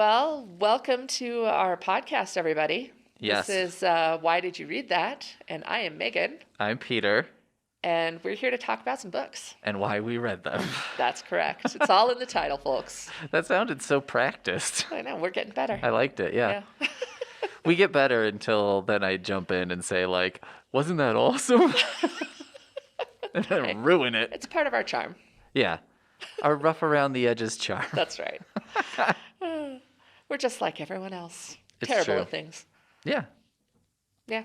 Well, welcome to our podcast, everybody. Yes. This is Why Did You Read That? And I am Megan. I'm Peter. And we're here to talk about some books. And why we read them. That's correct. It's all in the title, folks. That sounded so practiced. I know, we're getting better. I liked it, yeah. We get better until then I jump in and say, like, wasn't that awesome? And then ruin it. It's part of our charm. Yeah. Our rough around the edges charm. That's right. We're just like everyone else. It's Terrible true. at things. Yeah. Yeah.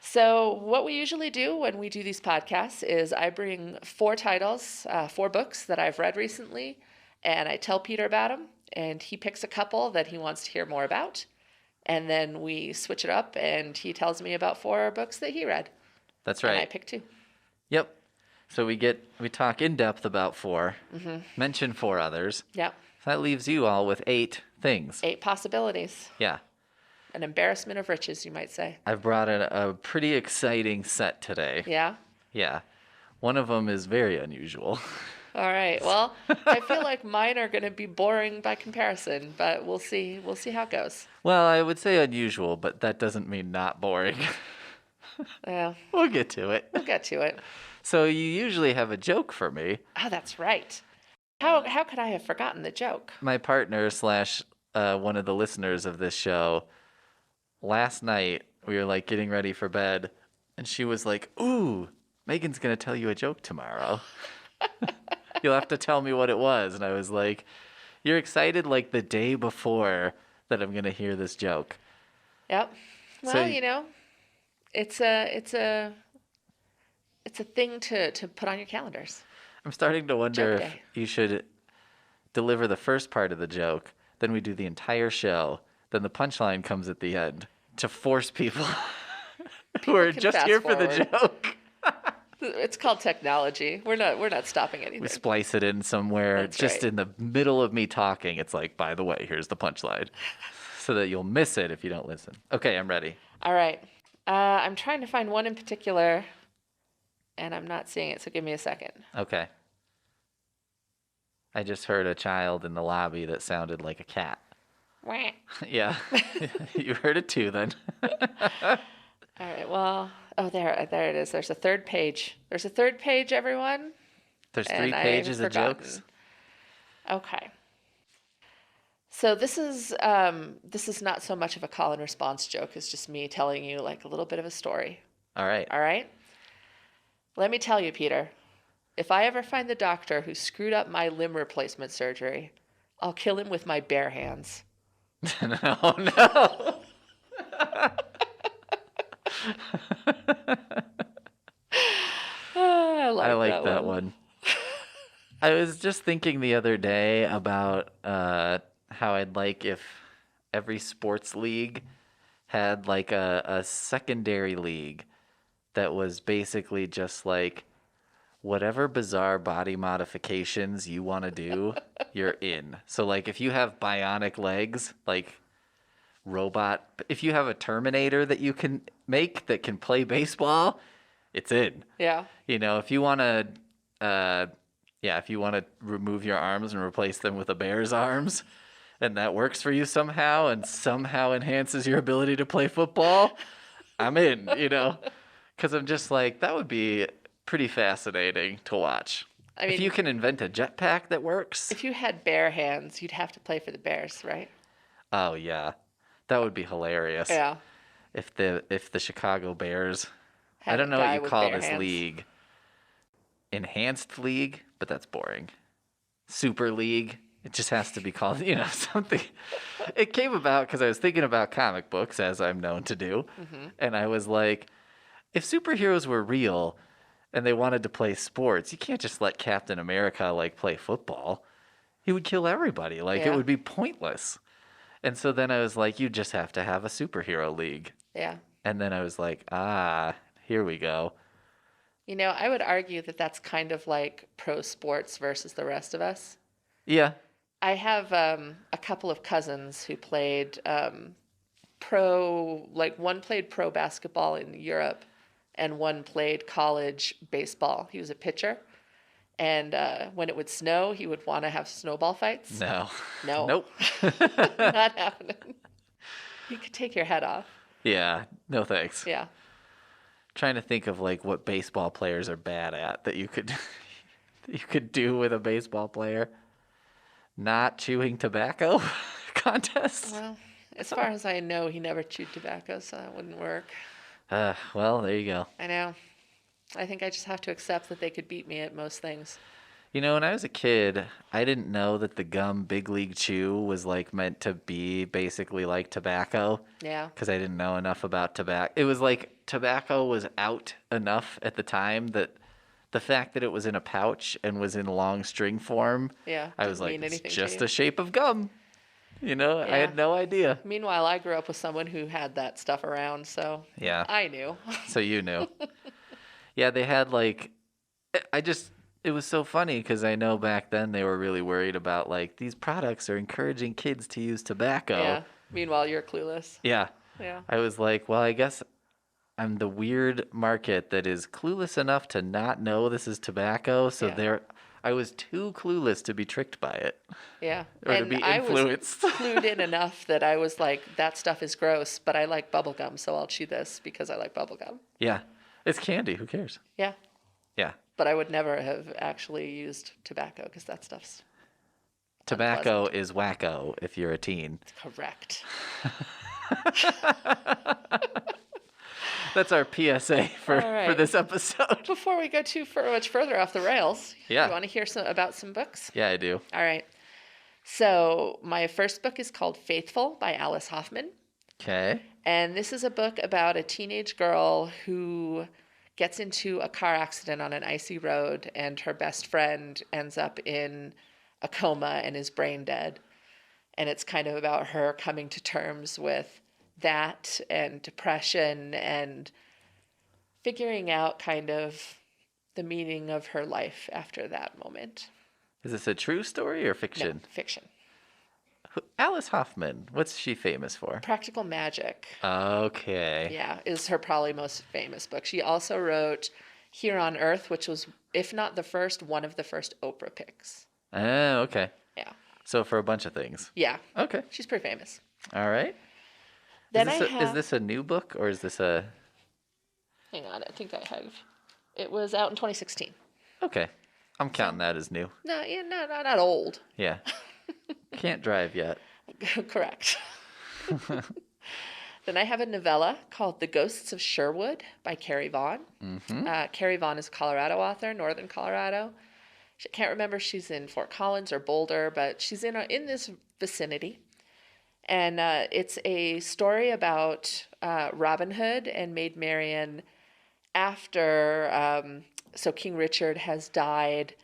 So what we usually do when we do these podcasts is I bring 4 titles, 4 books that I've read recently, and I tell Peter about them, and he picks a couple that he wants to hear more about, and then we switch it up, and he tells me about 4 books that he read. That's right. And I pick 2. Yep. So we talk in depth about 4, mention 4 others. Yep. So that leaves you all with 8 things. 8 possibilities. Yeah. An embarrassment of riches, you might say. I've brought a pretty exciting set today. Yeah? Yeah. One of them is very unusual. All right. Well, I feel like mine are going to be boring by comparison, but we'll see. We'll see how it goes. Well, I would say unusual, but that doesn't mean not boring. Yeah. We'll get to it. We'll get to it. So you usually have a joke for me. Oh, that's right. How could I have forgotten the joke? My partner / one of the listeners of this show, last night we were like getting ready for bed, and she was like, "Ooh, Megan's gonna tell you a joke tomorrow. You'll have to tell me what it was." And I was like, "You're excited like the day before that I'm gonna hear this joke." Yep. Well, So- it's a thing to put on your calendars. I'm starting to wonder Joke if day. you should deliver the first part of the joke, then we do the entire show, then the punchline comes at the end to force people who are can just fast here for the forward. joke. It's called technology. We're not stopping anything. We splice it in somewhere, That's just right. in the middle of me talking. It's like, by the way, here's the punchline, so that you'll miss it if you don't listen. Okay, I'm ready. All right. I'm trying to find one in particular, and I'm not seeing it, so give me a second. Okay. I just heard a child in the lobby that sounded like a cat. Wah. Yeah, you heard it too then. All right. Well, there it is. There's a third page. There's a third page, everyone. There's 3 And I've pages of forgotten. jokes. Okay. So this is not so much of a call and response joke. It's just me telling you like a little bit of a story. All right. All right? Let me tell you, Peter, if I ever find the doctor who screwed up my limb replacement surgery, I'll kill him with my bare hands. Oh, no. I I like like that one. I was just thinking the other day about how I'd like if every sports league had like a secondary league that was basically just like whatever bizarre body modifications you want to do, you're in. So like if you have bionic legs, like if you have a Terminator that you can make that can play baseball, it's in. Yeah. You know, if you want to, if you want to remove your arms and replace them with a bear's arms, and that works for you somehow and somehow enhances your ability to play football, I'm in, because I'm just like, that would be pretty fascinating to watch. I mean, if you can invent a jetpack that works. if you had bare hands, you'd have to play for the Bears, right? Oh, yeah. That would be hilarious. Yeah. If the Chicago Bears, I Had don't a know guy what you with call bare this hands. league. Enhanced league, but that's boring. Super league. It just has to be called, something. It came about because I was thinking about comic books, as I'm known to do. Mm-hmm. And I was like, if superheroes were real and they wanted to play sports, you can't just let Captain America, play football. He would kill everybody. It Yeah. would be pointless. And so then I was like, you just have to have a superhero league. Yeah. And then I was like, here we go. I would argue that that's kind of like pro sports versus the rest of us. Yeah. I have a couple of cousins who played one played pro basketball in Europe and one played college baseball. He was a pitcher. And when it would snow, he would want to have snowball fights. No. No. Nope. Not happening. You could take your head off. Yeah. No thanks. Yeah. Trying to think of like what baseball players are bad at that you could you could do with a baseball player. Not chewing tobacco contest. Well, as far as I know, he never chewed tobacco, so that wouldn't work. Well, there you go. I know. I think I just have to accept that they could beat me at most things. You know, when I was a kid, I didn't know that the gum Big League Chew was like meant to be basically like tobacco. Yeah. Because I didn't know enough about tobacco. It was like tobacco was out enough at the time that the fact that it was in a pouch and was in long string form, Yeah. I was didn't like, mean it's anything to just you. a shape of gum. You know, I Yeah. had no idea. Meanwhile, I grew up with someone who had that stuff around, so Yeah. I knew. So you knew. Yeah, they had like, it was so funny because I know back then they were really worried about like, these products are encouraging kids to use tobacco. Yeah. Meanwhile, you're clueless. Yeah. Yeah. I was like, well, I guess I'm the weird market that is clueless enough to not know this is tobacco. So Yeah. I was too clueless to be tricked by it Yeah. or to And be I was influenced. clued in enough that I was like, that stuff is gross, but I like bubblegum, so I'll chew this because I like bubblegum. Yeah. It's candy. Who cares? Yeah. Yeah. But I would never have actually used tobacco because that stuff's Tobacco is wacko if you're a teen. correct. That's our PSA for All right. this episode. Before we go too much further off the rails, Yeah. you want to hear about some books? Yeah, I do. All right. So my first book is called Faithful by Alice Hoffman. Okay. And this is a book about a teenage girl who gets into a car accident on an icy road, and her best friend ends up in a coma and is brain dead. And it's kind of about her coming to terms with that and depression and figuring out kind of the meaning of her life after that moment. Is this a true story or fiction? No, fiction. Alice Hoffman. What's she famous for? Practical Magic. Okay. Yeah, is her probably most famous book. She also wrote Here on Earth, which was, if not the first, one of the first Oprah picks. Oh, okay. Yeah. So for a bunch of things. Yeah. Okay. She's pretty famous. All right. Then Is this a new book or is this a... Hang on, I think I have. It was out in 2016. Okay. I'm counting that as new. No, yeah, not old. Yeah. Can't drive yet. Correct. Then I have a novella called The Ghosts of Sherwood by Carrie Vaughn. Mm-hmm. Carrie Vaughn is a Colorado author, Northern Colorado. I can't remember if she's in Fort Collins or Boulder, but she's in this vicinity. And it's a story about Robin Hood and Maid Marian after, so King Richard has died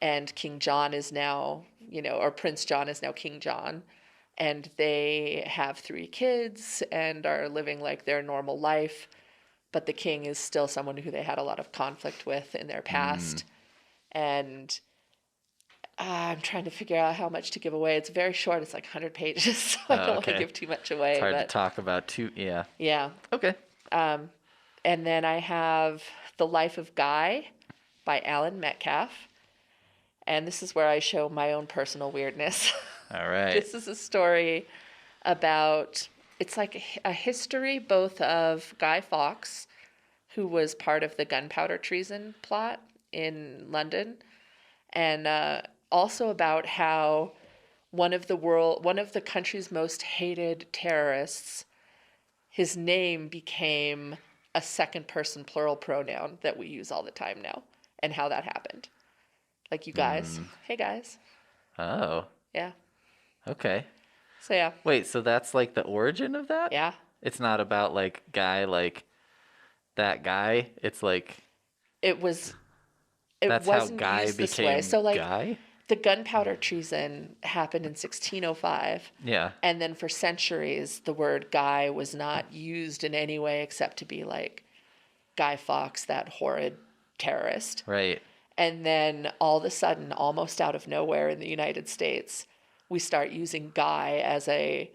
and King John is now, or Prince John is now King John. And they have 3 kids and are living like their normal life. But the king is still someone who they had a lot of conflict with in their past. And I'm trying to figure out how much to give away. It's very short. It's like 100 pages, so I don't want to give too much away. It's hard to talk about too. Yeah. Yeah. Okay. And then I have The Life of Guy by Allan Metcalf. And this is where I show my own personal weirdness. All right. This is a story about, it's like a history both of Guy Fawkes, who was part of the gunpowder treason plot in London, and also about how one of the country's most hated terrorists, his name became a second person plural pronoun that we use all the time now, and how that happened. Like you guys. Hey guys. Oh. Yeah. Okay. So yeah. Wait, so that's like the origin of that? Yeah. It's not about like guy like that guy. It's like It was. It that's how wasn't Guy used this way. became So like Guy? the gunpowder treason happened in 1605, Yeah. and then for centuries the word Guy was not used in any way except to be like Guy Fawkes, that horrid terrorist. Right. And then all of a sudden, almost out of nowhere in the United States, we start using Guy as an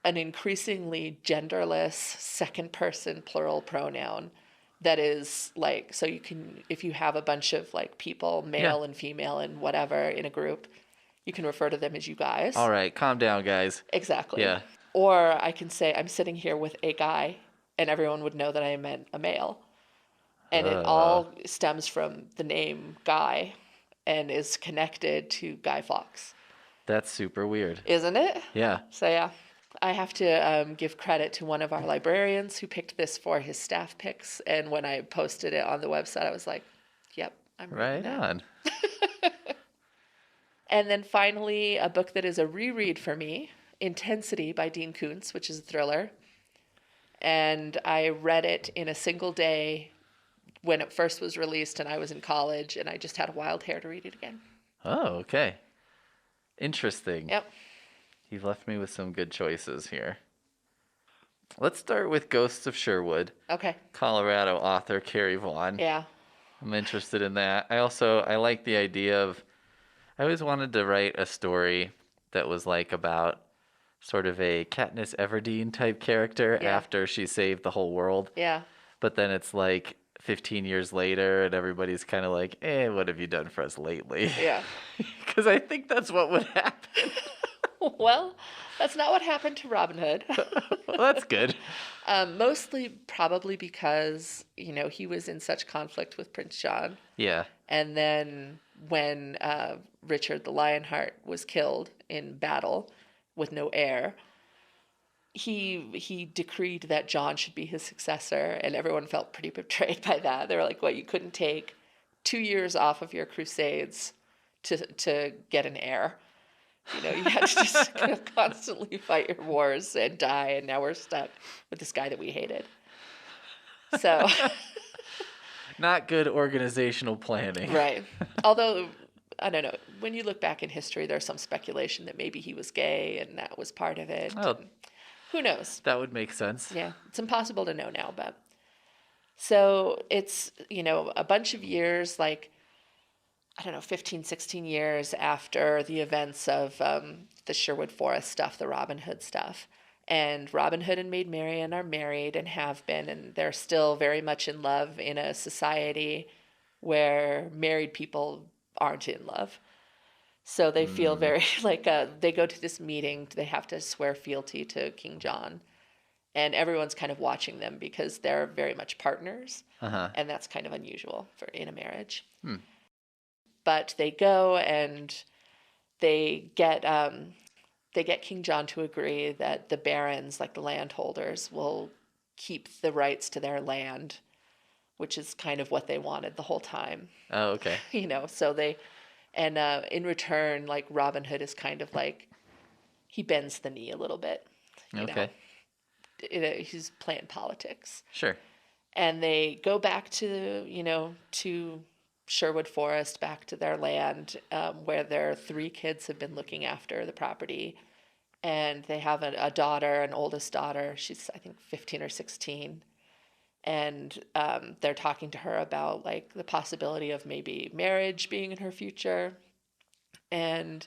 increasingly genderless second person plural pronoun that is like, so you can, if you have a bunch of like people, male and female and whatever in a group, you can refer to them as you guys. All right, calm down, guys. Exactly. Yeah. Or I can say I'm sitting here with a guy, and everyone would know that I meant a male. And it all stems from the name Guy and is connected to Guy Fawkes. That's super weird. Isn't it? Yeah. So yeah, I have to give credit to one of our librarians who picked this for his staff picks. And when I posted it on the website, I was like, yep, I'm reading Right it. on. And then finally, a book that is a reread for me, Intensity by Dean Koontz, which is a thriller. And I read it in a single day when it first was released, and I was in college, and I just had a wild hair to read it again. Oh, okay. Interesting. Yep. You've left me with some good choices here. Let's start with Ghosts of Sherwood. Okay. Colorado author Carrie Vaughn. Yeah. I'm interested in that. I like the idea of, I always wanted to write a story that was like about sort of a Katniss Everdeen type character after she saved the whole world. Yeah. But then it's like 15 years later and everybody's kind of like, what have you done for us lately? Yeah. Because I think that's what would happen. Well, that's not what happened to Robin Hood. Well, that's good. Mostly probably because, he was in such conflict with Prince John. Yeah. And then when Richard the Lionheart was killed in battle with no heir, he decreed that John should be his successor, and everyone felt pretty betrayed by that. They were like, "What? You couldn't take 2 years off of your crusades to get an heir? You had to just constantly fight your wars and die, and now we're stuck with this guy that we hated." So, not good organizational planning. Right. Although, I don't know. When you look back in history, there's some speculation that maybe he was gay and that was part of it. Oh, who knows? that would make sense. Yeah, it's impossible to know now, but so it's, a bunch of years, like, I don't know, 15, 16 years after the events of the Sherwood Forest stuff, the Robin Hood stuff. And Robin Hood and Maid Marian are married and have been, and they're still very much in love in a society where married people aren't in love. So they feel very like they go to this meeting, they have to swear fealty to King John. And everyone's kind of watching them because they're very much partners. Uh-huh. And that's kind of unusual in a marriage. But they go and they get King John to agree that the barons, like the landholders, will keep the rights to their land, which is kind of what they wanted the whole time. Oh, okay. So they, and in return, like Robin Hood is kind of like, he bends the knee a little bit. Okay. He's playing politics. Sure. And they go back to, to Sherwood Forest, back to their land, where their 3 kids have been looking after the property. And they have a daughter, an oldest daughter. She's, I think, 15 or 16. And they're talking to her about, like, the possibility of maybe marriage being in her future. And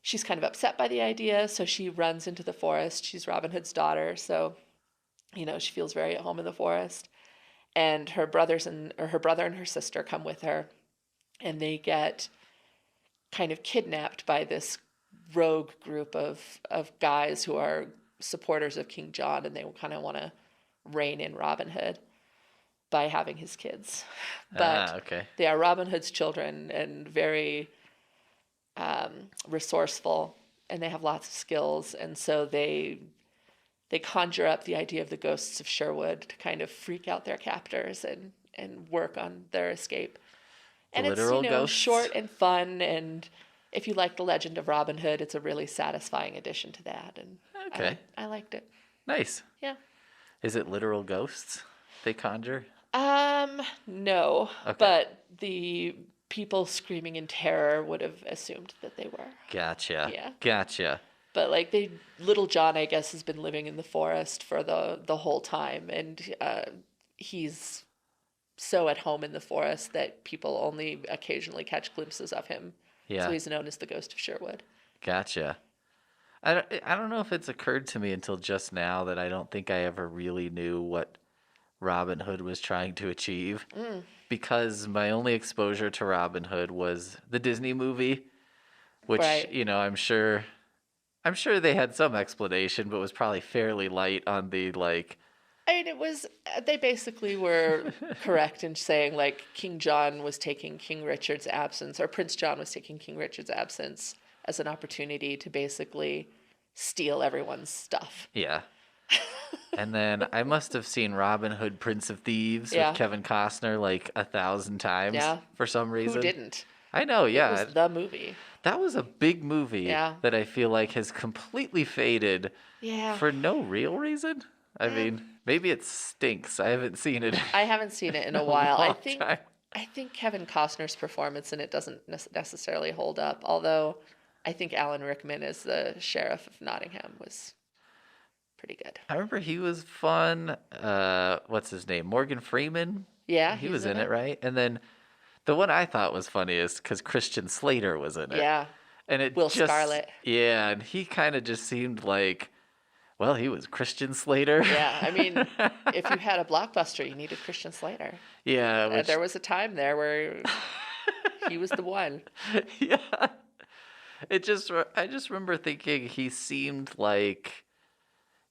she's kind of upset by the idea, so she runs into the forest. She's Robin Hood's daughter, so, she feels very at home in the forest. And her brother and her sister come with her, and they get kind of kidnapped by this rogue group of guys who are supporters of King John, and they kind of want to rein in Robin Hood by having his kids. But okay. They are Robin Hood's children and very resourceful, and they have lots of skills, and so they conjure up the idea of the ghosts of Sherwood to kind of freak out their captors and work on their escape. And it's, ghosts? short and fun, and if you like the Legend of Robin Hood, it's a really satisfying addition to that, and okay. I liked it. Nice. Yeah. Is it literal ghosts they conjure? No, Okay. but the people screaming in terror would have assumed that they were. Gotcha. Yeah. Gotcha. But like Little John, I guess, has been living in the forest for the whole time, and he's so at home in the forest that people only occasionally catch glimpses of him. Yeah. So he's known as the Ghost of Sherwood. Gotcha. I don't know if it's occurred to me until just now that I don't think I ever really knew what Robin Hood was trying to achieve. Mm, Because my only exposure to Robin Hood was the Disney movie, which, right. you know, I'm sure they had some explanation, but was probably fairly light on the like. I mean, it was, they basically were correct in saying, like, King John was taking King Richard's absence, or Prince John was taking King Richard's absence as an opportunity to basically steal everyone's stuff. Yeah. And then I must have seen Robin Hood, Prince of Thieves with Yeah, Kevin Costner like 1,000 times yeah. for some Who reason. didn't? I know, It was yeah. the movie. That was a big movie Yeah. that I feel like has completely faded Yeah. for no real reason. I Eh, mean, maybe it stinks. I haven't seen it I haven't seen it in in a a while. long time. I think Kevin Costner's performance in it doesn't necessarily hold up, although I think Alan Rickman as the sheriff of Nottingham was pretty good. I remember he was fun. What's his name? Morgan Freeman. Yeah, He he's was in in it, it. right? And then the one I thought was funniest because Christian Slater was in it, Yeah, and it Will just Scarlet. yeah, and he kind of just seemed like, well, he was Christian Slater. Yeah, I mean, if you had a blockbuster, you needed Christian Slater. Yeah, which There was a time there where he was the one. yeah, I just remember thinking he seemed like,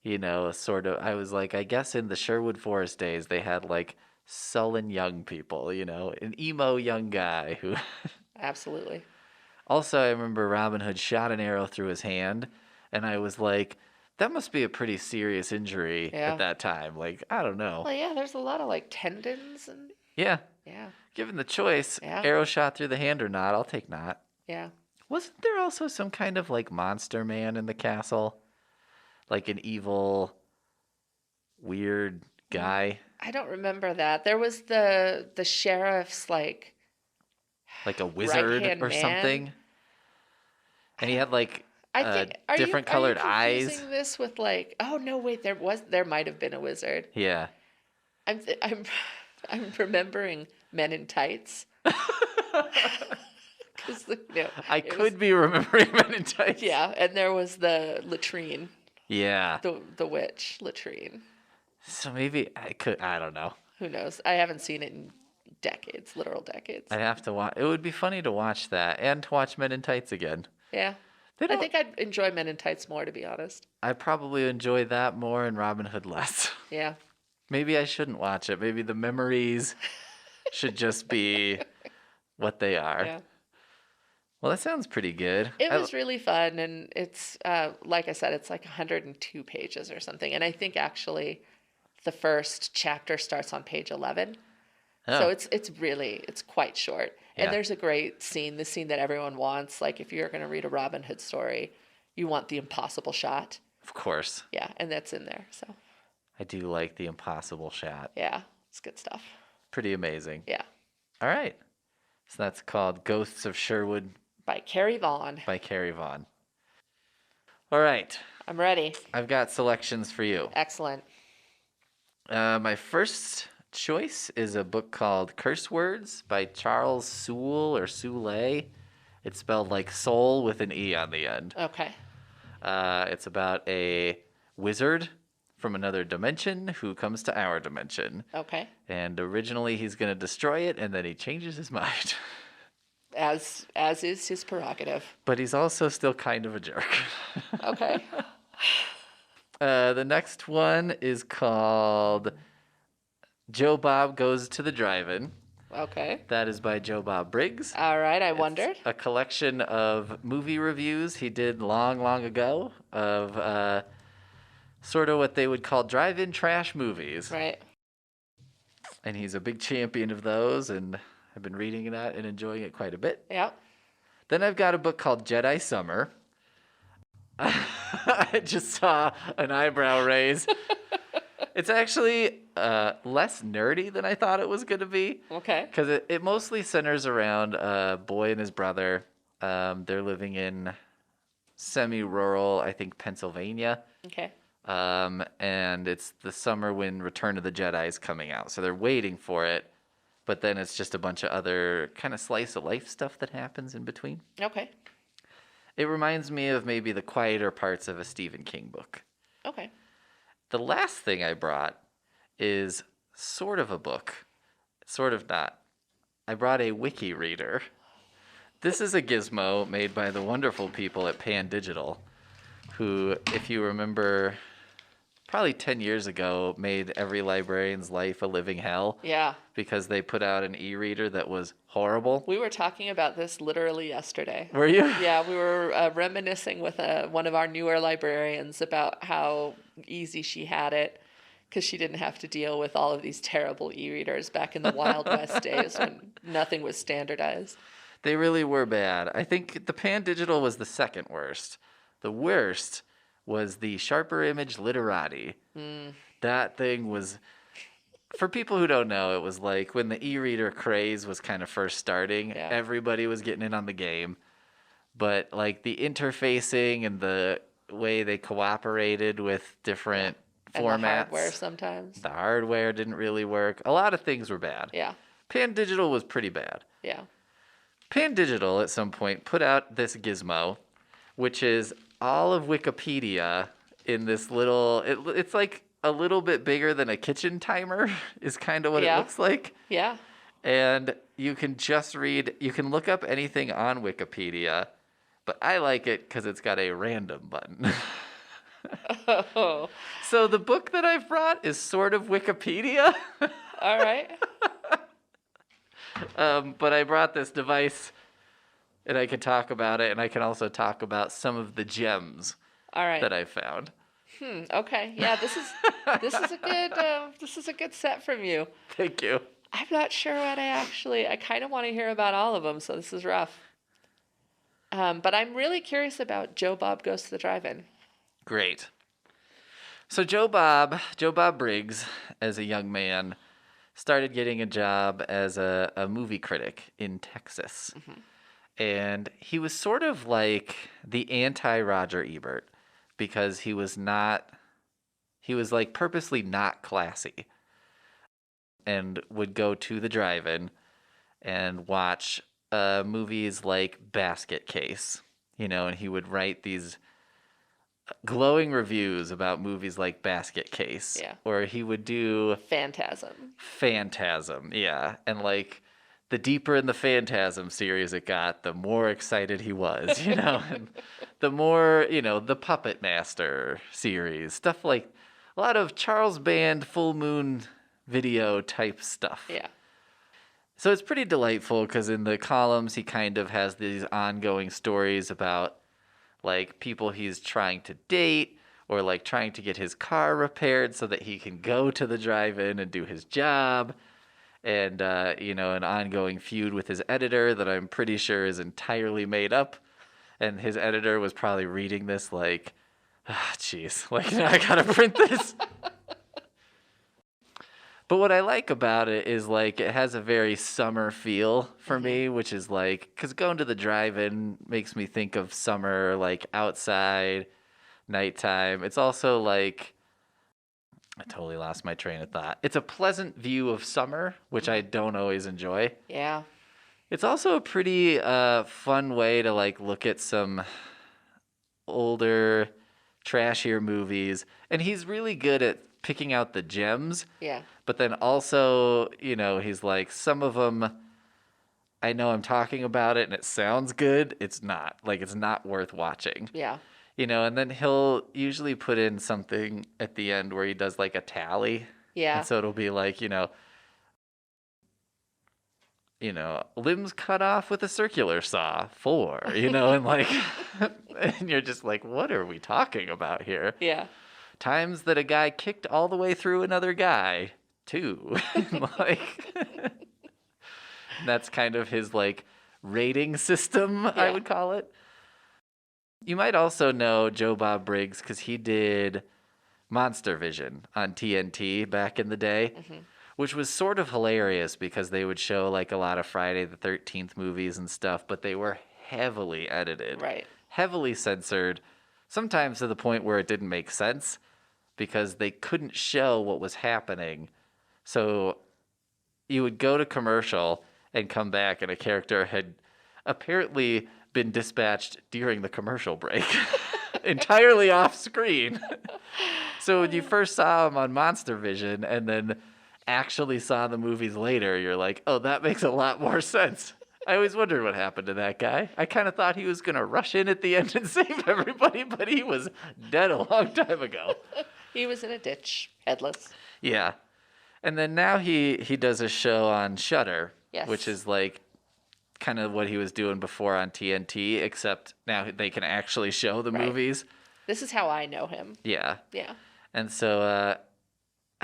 you know, sort of. I was like, I guess in the Sherwood Forest days they had like sullen young people, you know, an emo young guy who. Absolutely. Also, I remember Robin Hood shot an arrow through his hand, and I was like, that must be a pretty serious injury at Yeah. that time. Like, I don't know. Well, yeah, there's a lot of like tendons and Yeah, yeah, given the choice, yeah, arrow shot through the hand or not, I'll take not. yeah. Wasn't there also some kind of like monster man in the castle? Like an evil, weird guy? I don't remember that. There was the sheriff's like Like a right wizard hand or man. something? And he had like I think different are you colored eyes. confusing this with like oh no wait there might have been a wizard. Yeah. I'm I'm remembering Men in Tights. 'Cause I it was could be remembering Men in Tights. yeah, and there was the latrine, Yeah. the witch latrine. So maybe I don't know. Who knows? I haven't seen it in decades, literal decades. I'd have to watch. It would be funny to watch that and to watch Men in Tights again. Yeah. They I don't. think I'd enjoy Men in Tights more, to be honest. I probably enjoy that more and Robin Hood less. Yeah. Maybe I shouldn't watch it. Maybe the memories should just be what they are. Yeah. Well, that sounds pretty good. It was really fun, and it's like I said, it's like 102 pages or something. And I think actually the first chapter starts on page 11. So Oh, it's quite short. yeah, And there's a great scene, the scene that everyone wants. Like if you're going to read a Robin Hood story, you want the impossible shot. of course. Yeah, and that's in there. So I do like the impossible shot. yeah, it's good stuff. Pretty amazing. Yeah, All right. So that's called Ghosts of Sherwood by Carrie Vaughn. by Carrie Vaughn. All right. I'm ready. I've got selections for you. Excellent. My first choice is a book called Curse Words by Charles Soule or Soule. It's spelled like soul with an E on the end. Okay. It's about a wizard from another dimension who comes to our dimension. Okay. And originally he's going to destroy it, and then he changes his mind. As is his prerogative. But he's also still kind of a jerk. Okay. The next one is called Joe Bob Goes to the Drive-In. Okay. That is by Joe Bob Briggs. All right. I It's wondered. a collection of movie reviews he did long, long ago of sort of what they would call drive-in trash movies. Right. And he's a big champion of those, and I've been reading that and enjoying it quite a bit. Yeah. Then I've got a book called Jedi Summer. I just saw an eyebrow raise. It's actually less nerdy than I thought it was going to be. Okay. Because it mostly centers around a boy and his brother. They're living in semi-rural, I think, Pennsylvania. Okay. And it's the summer when Return of the Jedi is coming out. So they're waiting for it. But then it's just a bunch of other kind of slice of life stuff that happens in between. Okay. It reminds me of maybe the quieter parts of a Stephen King book. Okay. The last thing I brought is sort of a book, sort of not. I brought a Wikireader. This is a gizmo made by the wonderful people at Pan Digital, who, if you remember, probably 10 years ago, made every librarian's life a living hell. Yeah. Because they put out an e-reader that was horrible. We were talking about this literally yesterday. Were you? Yeah, we were reminiscing with one of our newer librarians about how easy she had it because she didn't have to deal with all of these terrible e-readers back in the Wild West days when nothing was standardized. They really were bad. I think the Pan Digital was the second worst. The worst was the Sharper Image Literati. That thing was, for people who don't know, it was like when the e-reader craze was kind of first starting, everybody was getting in on the game. But like the interfacing and the way they cooperated with different formats. And the hardware sometimes. The hardware didn't really work. A lot of things were bad. Yeah. Pan Digital was pretty bad. Yeah. Pan Digital at some point put out this gizmo, which is all of Wikipedia in this little, it's like a little bit bigger than a kitchen timer is kind of what it looks like. Yeah. And you can just read, you can look up anything on Wikipedia, but I like it because it's got a random button. Oh. So the book that I've brought is sort of Wikipedia. All right. But I brought this device, and I can talk about it, and I can also talk about some of the gems that I found. Okay. Yeah, this is a good set from you. Thank you. I'm not sure what I kind of want to hear about all of them, so this is rough. But I'm really curious about Joe Bob Goes to the Drive-In. Great. So Joe Bob Briggs, as a young man, started getting a job as a movie critic in Texas. And he was sort of like the anti-Roger Ebert because he was like purposely not classy and would go to the drive-in and watch movies like Basket Case, and he would write these glowing reviews about movies like Basket Case. Yeah. Or he would do Phantasm, yeah. And like the deeper in the Phantasm series it got, the more excited he was, and the more, the Puppet Master series, stuff like a lot of Charles Band Full Moon Video type stuff. Yeah. So it's pretty delightful because in the columns he kind of has these ongoing stories about like people he's trying to date or like trying to get his car repaired so that he can go to the drive-in and do his job. And, an ongoing feud with his editor that I'm pretty sure is entirely made up. And his editor was probably reading this like, jeez, I gotta print this. But what I like about it is like it has a very summer feel for me, which is like, because going to the drive-in makes me think of summer, like outside, nighttime. It's also like, I totally lost my train of thought. It's a pleasant view of summer, which I don't always enjoy. Yeah. It's also a pretty fun way to like look at some older, trashier movies. And he's really good at picking out the gems. Yeah. But then also, he's like, some of them, I know I'm talking about it and it sounds good. It's not. Like, it's not worth watching. Yeah. And then he'll usually put in something at the end where he does like a tally. Yeah. And so it'll be like, limbs cut off with a circular saw, 4, and like, and you're just like, what are we talking about here? Yeah. Times that a guy kicked all the way through another guy, 2. Like, that's kind of his like rating system, I would call it. You might also know Joe Bob Briggs because he did Monster Vision on TNT back in the day, which was sort of hilarious because they would show like a lot of Friday the 13th movies and stuff, but they were heavily edited, right? Heavily censored, sometimes to the point where it didn't make sense because they couldn't show what was happening. So you would go to commercial and come back and a character had apparently been dispatched during the commercial break, entirely off screen. So when you first saw him on Monster Vision and then actually saw the movies later, you're like, oh, that makes a lot more sense. I always wondered what happened to that guy. I kind of thought he was going to rush in at the end and save everybody, but he was dead a long time ago. He was in a ditch, headless. Yeah. And then now he does a show on Shudder, Yes. which is like kind of what he was doing before on TNT, except now they can actually show the Right. movies. This is how I know him. Yeah. Yeah. And so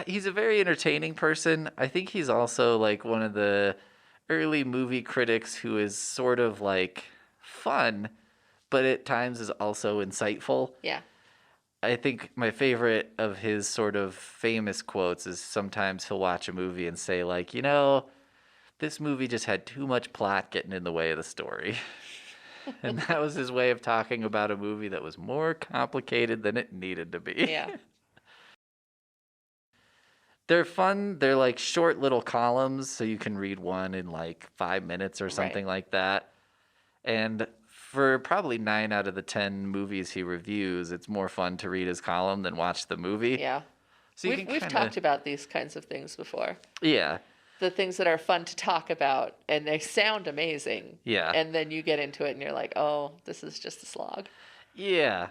he's a very entertaining person. I think he's also like one of the early movie critics who is sort of like fun, but at times is also insightful. Yeah. I think my favorite of his sort of famous quotes is sometimes he'll watch a movie and say like, this movie just had too much plot getting in the way of the story. And that was his way of talking about a movie that was more complicated than it needed to be. Yeah. They're fun. They're like short little columns, so you can read one in like 5 minutes or something like that. And for probably 9 out of the 10 movies he reviews, it's more fun to read his column than watch the movie. Yeah. So We've talked about these kinds of things before. Yeah. The things that are fun to talk about, and they sound amazing. Yeah. And then you get into it, and you're like, oh, this is just a slog. Yeah.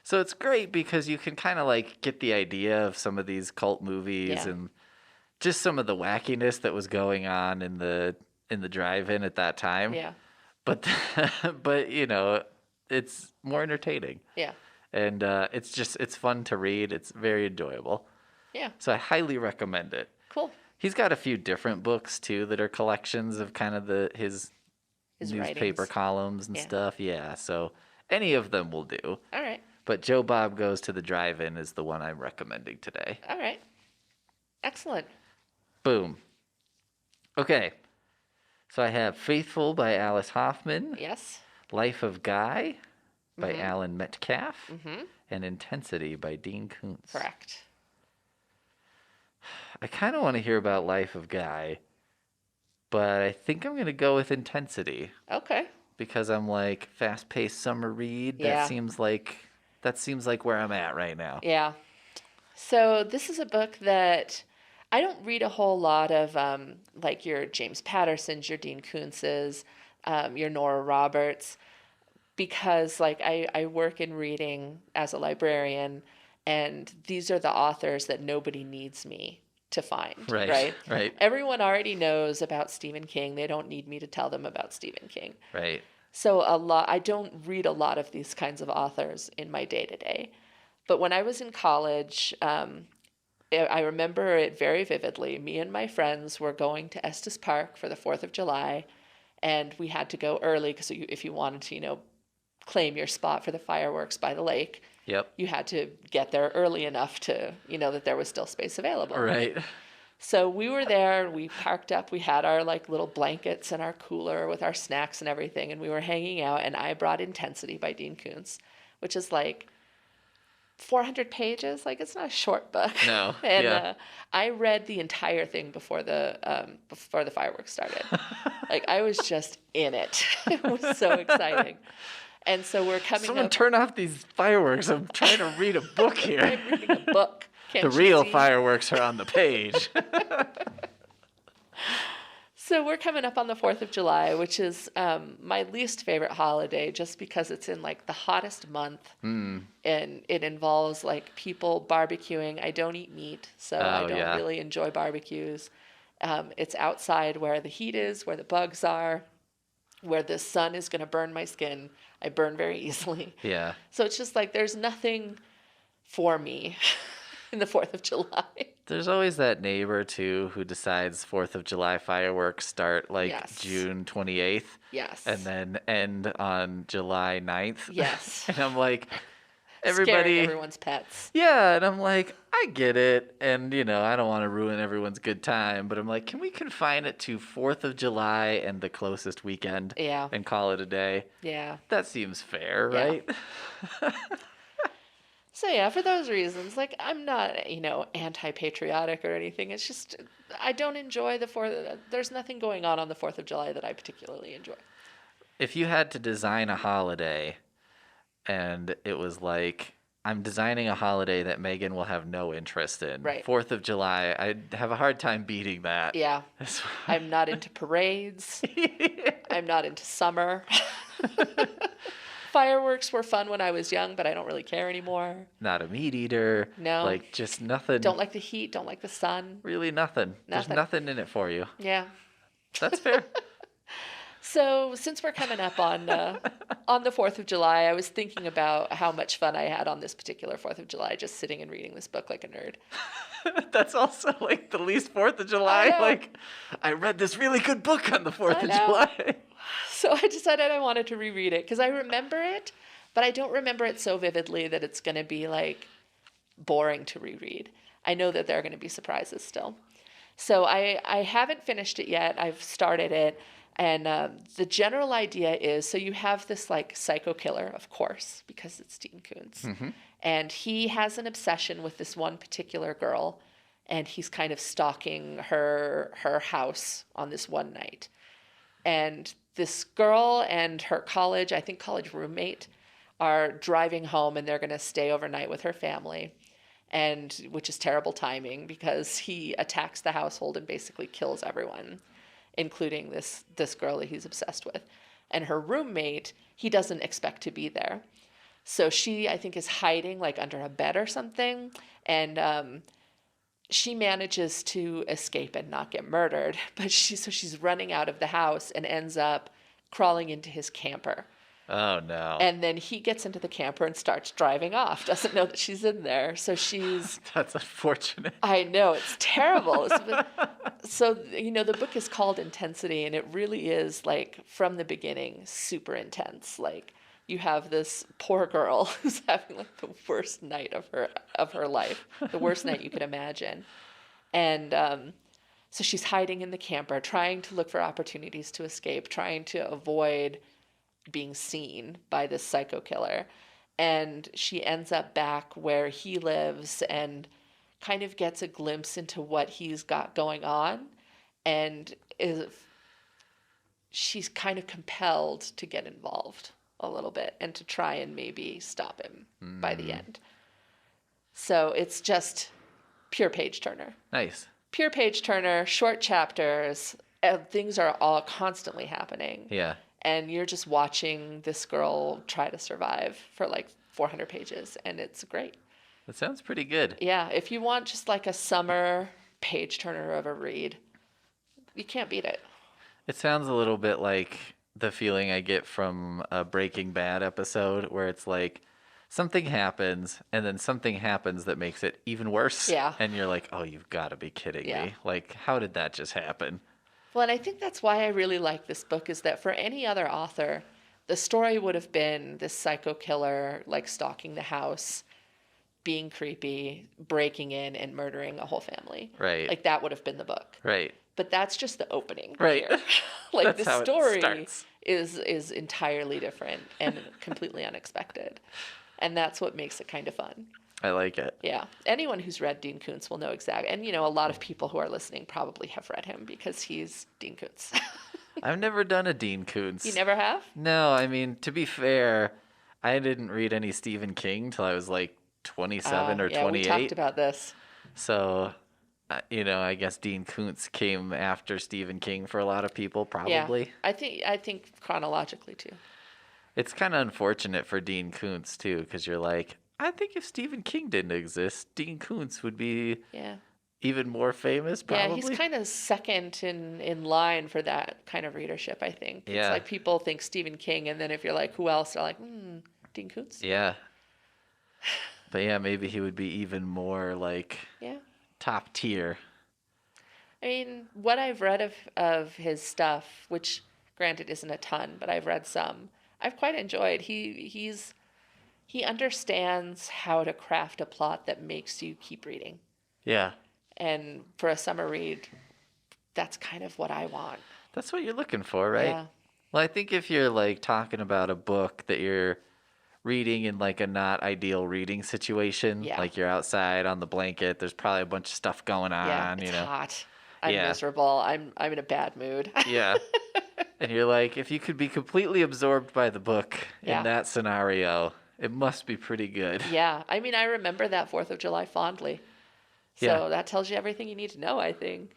So it's great because you can kind of like get the idea of some of these cult movies and just some of the wackiness that was going on in the drive-in at that time. Yeah. But it's more entertaining. Yeah. And it's fun to read. It's very enjoyable. Yeah. So I highly recommend it. Cool. He's got a few different books too that are collections of kind of his newspaper writings. Columns and stuff. Yeah. So any of them will do. All right. But Joe Bob Goes to the Drive-In is the one I'm recommending today. All right. Excellent. Boom. Okay. So I have Faithful by Alice Hoffman. Yes. Life of Guy by Allan Metcalf. Mm-hmm. And Intensity by Dean Koontz. Correct. I kind of want to hear about Life of Guy, but I think I'm going to go with Intensity. Okay. Because I'm like fast-paced summer read. Yeah. That seems like where I'm at right now. Yeah. So this is a book that I don't read a whole lot of, like your James Pattersons, your Dean Koontzes, your Nora Roberts, because like I work in reading as a librarian, and these are the authors that nobody needs me to find. Right. Everyone already knows about Stephen King. They don't need me to tell them about Stephen King. Right. So I don't read a lot of these kinds of authors in my day-to-day. But when I was in college, I remember it very vividly. Me and my friends were going to Estes Park for the 4th of July, and we had to go early because if you wanted to, claim your spot for the fireworks by the lake, Yep. you had to get there early enough to, that there was still space available. Right. So we were there, we parked up, we had our like little blankets and our cooler with our snacks and everything, and we were hanging out, and I brought Intensity by Dean Koontz, which is like 400 pages. Like, it's not a short book. No. And I read the entire thing before the fireworks started. Like, I was just in it. It was so exciting. And so we're coming Someone turn off these fireworks. I'm trying to read a book here. I'm reading a book. Can't The you real see? fireworks are on the page. So we're coming up on the 4th of July, which is my least favorite holiday just because it's in like the hottest month. And it involves like people barbecuing. I don't eat meat, so I don't really enjoy barbecues. It's outside where the heat is, where the bugs are, where the sun is going to burn my skin. I burn very easily. Yeah. So it's just like there's nothing for me in the 4th of July. There's always that neighbor, too, who decides 4th of July fireworks start, like, June 28th. Yes. And then end on July 9th. Yes. And I'm like, Scaring everybody... everyone's pets. Yeah, and I'm like, I get it. And, I don't want to ruin everyone's good time. But I'm like, can we confine it to 4th of July and the closest weekend? Yeah. And call it a day? Yeah. That seems fair, Yeah. right? So yeah, for those reasons, like I'm not, anti-patriotic or anything. It's just I don't enjoy the 4th. There's nothing going on the 4th of July that I particularly enjoy. If you had to design a holiday and it was like I'm designing a holiday that Megan will have no interest in. Right. 4th of July, I'd have a hard time beating that. Yeah. I'm not into parades. I'm not into summer. Fireworks were fun when I was young, but I don't really care anymore. Not a meat eater. No. Like, just nothing. Don't like the heat, don't like the sun. Really nothing. There's nothing in it for you. Yeah. That's fair. So, since we're coming up on the 4th of July, I was thinking about how much fun I had on this particular 4th of July, just sitting and reading this book like a nerd. That's also like the least 4th of July. Like, I read this really good book on the 4th of July. So I decided I wanted to reread it because I remember it, but I don't remember it so vividly that it's going to be like boring to reread. I know that there are going to be surprises still. So I haven't finished it yet. I've started it. And the general idea is, so you have this like psycho killer, of course, because it's Dean Koontz. Mm-hmm. And he has an obsession with this one particular girl, and he's kind of stalking her house on this one night. And this girl and her college roommate are driving home, and they're going to stay overnight with her family, and which is terrible timing because he attacks the household and basically kills everyone, including this girl that he's obsessed with. And her roommate, he doesn't expect to be there. So she, I think, is hiding like under a bed or something. And she manages to escape and not get murdered. But she's running out of the house and ends up crawling into his camper. Oh, no. And then he gets into the camper and starts driving off, doesn't know that she's in there. So she's... That's unfortunate. I know, it's terrible. So, the book is called Intensity, and it really is, like, from the beginning, super intense. Like, you have this poor girl who's having, like, the worst night of her life, the worst night you could imagine. And so she's hiding in the camper, trying to look for opportunities to escape, trying to avoid being seen by this psycho killer. And she ends up back where he lives and kind of gets a glimpse into what he's got going on, and she's kind of compelled to get involved a little bit and to try and maybe stop him by the end. So it's just pure page turner. Nice. Pure page turner, short chapters, things are all constantly happening. Yeah. And you're just watching this girl try to survive for like 400 pages, and it's great. That sounds pretty good. Yeah, if you want just like a summer page turner of a read, you can't beat it. It sounds a little bit like the feeling I get from a Breaking Bad episode where it's like something happens and then something happens that makes it even worse. Yeah. And you're like, oh, you've got to be kidding me. Like, how did that just happen? Well, and I think that's why I really like this book, is that for any other author, the story would have been this psycho killer, like, stalking the house, being creepy, breaking in and murdering a whole family. Right. Like, that would have been the book. Right. But that's just the opening. Right. Here. Like, that's the story is entirely different and completely unexpected. And that's what makes it kind of fun. I like it. Yeah. Anyone who's read Dean Koontz will know exactly. And, a lot of people who are listening probably have read him because he's Dean Koontz. I've never done a Dean Koontz. You never have? No, I mean, to be fair, I didn't read any Stephen King till I was like 27 or 28. Yeah, we talked about this. So, I guess Dean Koontz came after Stephen King for a lot of people, probably. Yeah, I think chronologically, too. It's kind of unfortunate for Dean Koontz, too, because you're like, I think if Stephen King didn't exist, Dean Koontz would be even more famous, probably. Yeah, he's kind of second in line for that kind of readership, I think. Yeah. It's like people think Stephen King, and then if you're like, who else? They're like, Dean Koontz. Yeah. But yeah, maybe he would be even more like top tier. I mean, what I've read of his stuff, which granted isn't a ton, but I've read some, I've quite enjoyed. He understands how to craft a plot that makes you keep reading. Yeah. And for a summer read, that's kind of what I want. That's what you're looking for, right? Yeah. Well, I think if you're like talking about a book that you're reading in like a not ideal reading situation, like you're outside on the blanket, there's probably a bunch of stuff going on. Yeah, it's hot. I'm miserable. I'm in a bad mood. Yeah. And you're like, if you could be completely absorbed by the book in that scenario, It must be pretty good. Yeah, I mean, I remember that 4th of July fondly. Yeah, So that tells you everything you need to know, I think.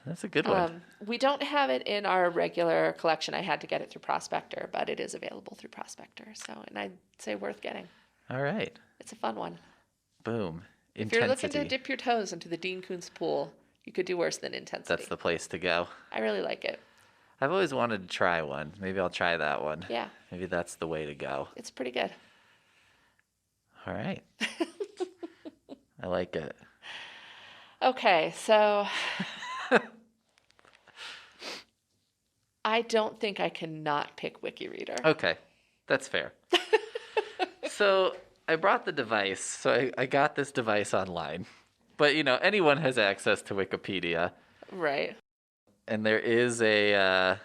that's a good one. We don't have it in our regular collection. I had to get it through Prospector, but it is available through Prospector. So, and I'd say worth getting. All right. It's a fun one. Boom. If you're looking to Intensity. dip your toes into the Dean Koontz pool, you could do worse than Intensity. That's the place to go. I really like it. I've always wanted to try one. Maybe I'll try that one. Yeah, Maybe that's the way to go. it's pretty good. All right. I like it. Okay, so I don't think I cannot pick Wikireader. Okay. That's fair. So I brought the device. So I got this device online. But, anyone has access to Wikipedia. Right. And there's a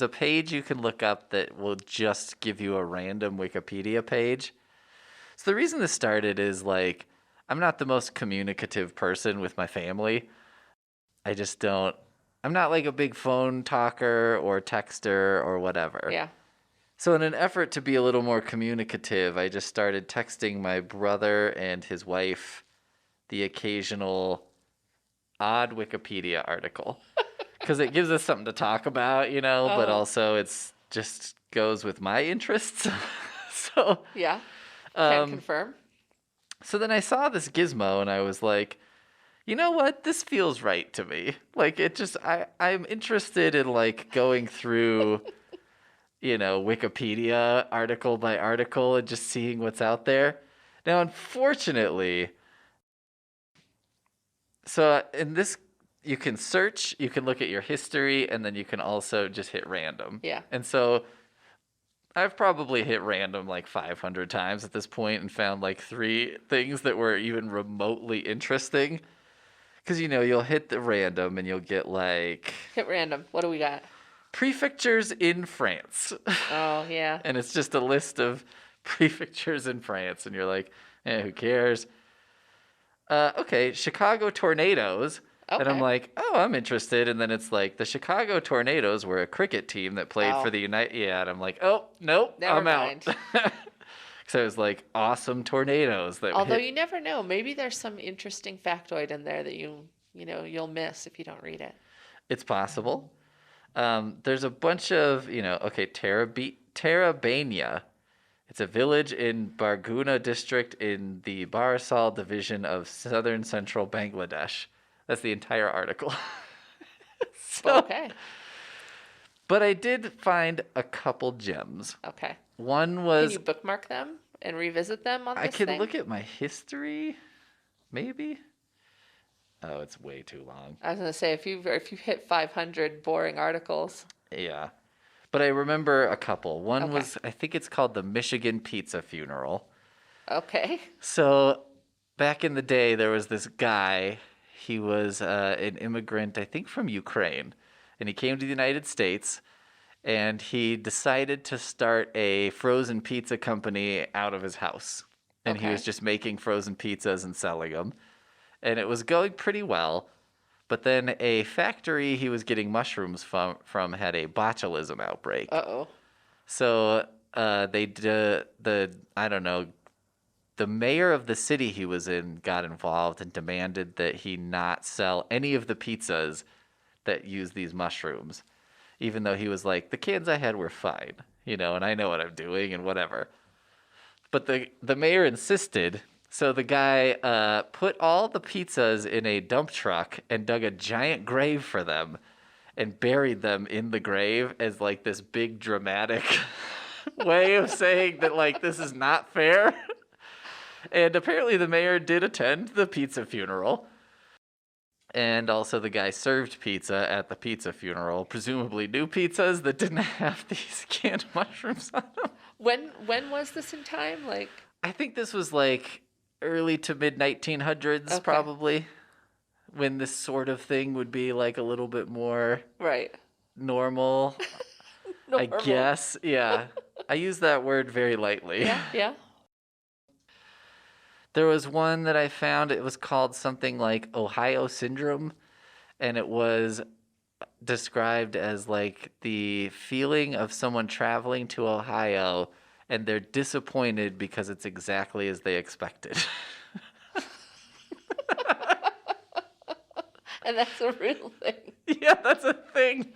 page you can look up that will just give you a random Wikipedia page. So the reason this started is I'm not the most communicative person with my family. I'm not like a big phone talker or texter or whatever. Yeah. So in an effort to be a little more communicative, I just started texting my brother and his wife the occasional odd Wikipedia article. Because it gives us something to talk about, but also it's just goes with my interests. So Yeah. Can confirm. so then I saw this gizmo and I was like, you know what? This feels right to me. I'm interested in going through, Wikipedia article by article and just seeing what's out there. Now, unfortunately, so in this, you can search, you can look at your history, and then you can also just hit random. Yeah. And so I've probably hit random 500 times at this point and found 3 things that were even remotely interesting. Because, you'll hit the random and you'll get Hit random. What do we got? prefectures in France. Oh, yeah. And it's just a list of prefectures in France. And you're like, who cares? Okay, Chicago tornadoes. And I'm Okay. like, oh, I'm interested. And then it's the Chicago Tornadoes were a cricket team that played for the United. Yeah, and I'm like, oh, nope, Never I'm mind. out. So it was awesome tornadoes that Although hit. you never know. Maybe there's some interesting factoid in there that you'll miss if you don't read it. It's possible. There's a bunch of, okay, Terabania. It's a village in Barguna district in the Barisal division of southern central Bangladesh. That's the entire article. Okay. But I did find a couple gems. Okay. One Can was you bookmark them and revisit them on I this can thing? look at my history, maybe. Oh, it's way too long. I was gonna say if you hit 500 boring articles. Yeah. But I remember a couple. One Okay. was, I think it's called the Michigan Pizza Funeral. Okay. So back in the day, there was this guy. He was an immigrant, I think from Ukraine. And he came to the United States. And he decided to start a frozen pizza company out of his house. And he Okay. was just making frozen pizzas and selling them. And it was going pretty well. But then a factory he was getting mushrooms from had a botulism outbreak. Uh-oh. So the mayor of the city he was in got involved and demanded that he not sell any of the pizzas that use these mushrooms. Even though he was like, the cans I had were fine, and I know what I'm doing and whatever. But the mayor insisted. So the guy put all the pizzas in a dump truck and dug a giant grave for them and buried them in the grave as this big dramatic way of saying that this is not fair. And apparently the mayor did attend the pizza funeral. And also the guy served pizza at the pizza funeral, presumably new pizzas that didn't have these canned mushrooms on them. When was this in time? I think this was early to mid 1900s, Okay. probably, when this sort of thing would be a little bit more Right. normal. I Normal. guess. Yeah. I use that word very lightly. Yeah, yeah. There was one that I found, it was called something like Ohio Syndrome, and it was described as the feeling of someone traveling to Ohio and they're disappointed because it's exactly as they expected. And that's a real thing. Yeah, that's a thing.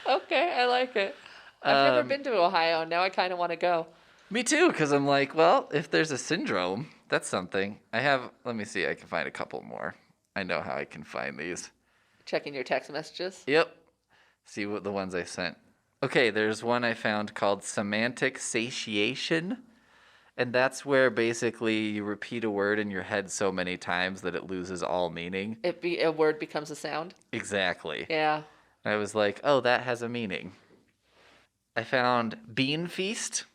Okay, I like it. I've never been to Ohio. Now I kind of want to go. Me too, because I'm like, well, if there's a syndrome, that's something. Let me see, I can find a couple more. I know how I can find these. Checking your text messages. Yep. See what the ones I sent. Okay, there's one I found called semantic satiation. And that's where basically you repeat a word in your head so many times that it loses all meaning. A word becomes a sound. Exactly. Yeah. I was like, oh, that has a meaning. I found bean feast,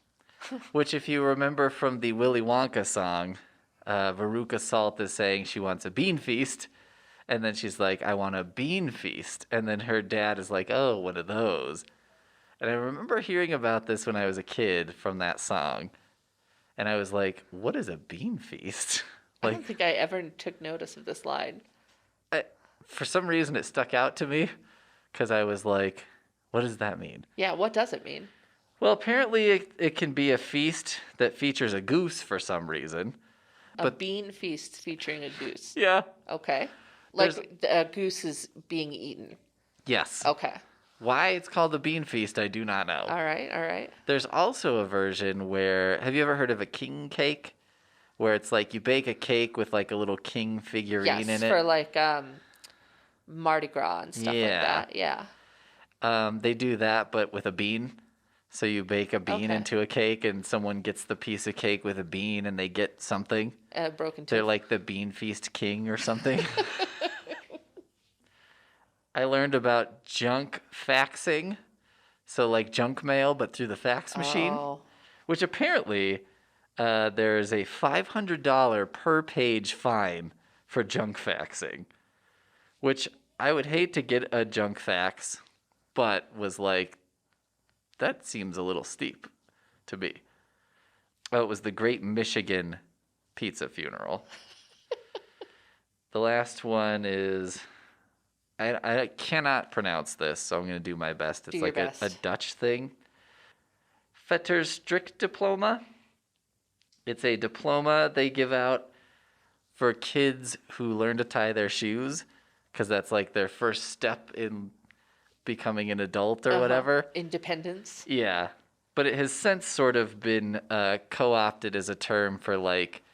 which if you remember from the Willy Wonka song, Veruca Salt is saying she wants a bean feast. And then she's like, I want a bean feast. And then her dad is like, oh, one of those. And I remember hearing about this when I was a kid from that song. And I was like, what is a bean feast? I don't think I ever took notice of this line. For some reason, it stuck out to me because I was like, what does that mean? Yeah, what does it mean? Well, apparently it can be a feast that features a goose for some reason. A bean feast featuring a goose. Yeah. Okay. Like a goose is being eaten. Yes. Okay. Why it's called a bean feast, I do not know. All right. There's also a version where, have you ever heard of a king cake? Where it's like you bake a cake with like a little king figurine in it. Yes, for like Mardi Gras and stuff like that. Yeah. They do that, but with a bean. So you bake a bean into a cake, and someone gets the piece of cake with a bean, and they get something. A broken tooth. They're like the bean feast king or something. I learned about junk faxing. So like junk mail, but through the fax machine. Oh. Which apparently there's a $500 per page fine for junk faxing. Which I would hate to get a junk fax, but was like, that seems a little steep to me. Oh, it was the Great Michigan Pizza Funeral. The last one is... I cannot pronounce this, so I'm going to do my best. It's like a Dutch thing. Vetterstrick diploma. It's a diploma they give out for kids who learn to tie their shoes, because that's like their first step in becoming an adult or whatever. Independence. Yeah. But it has since sort of been co-opted as a term for like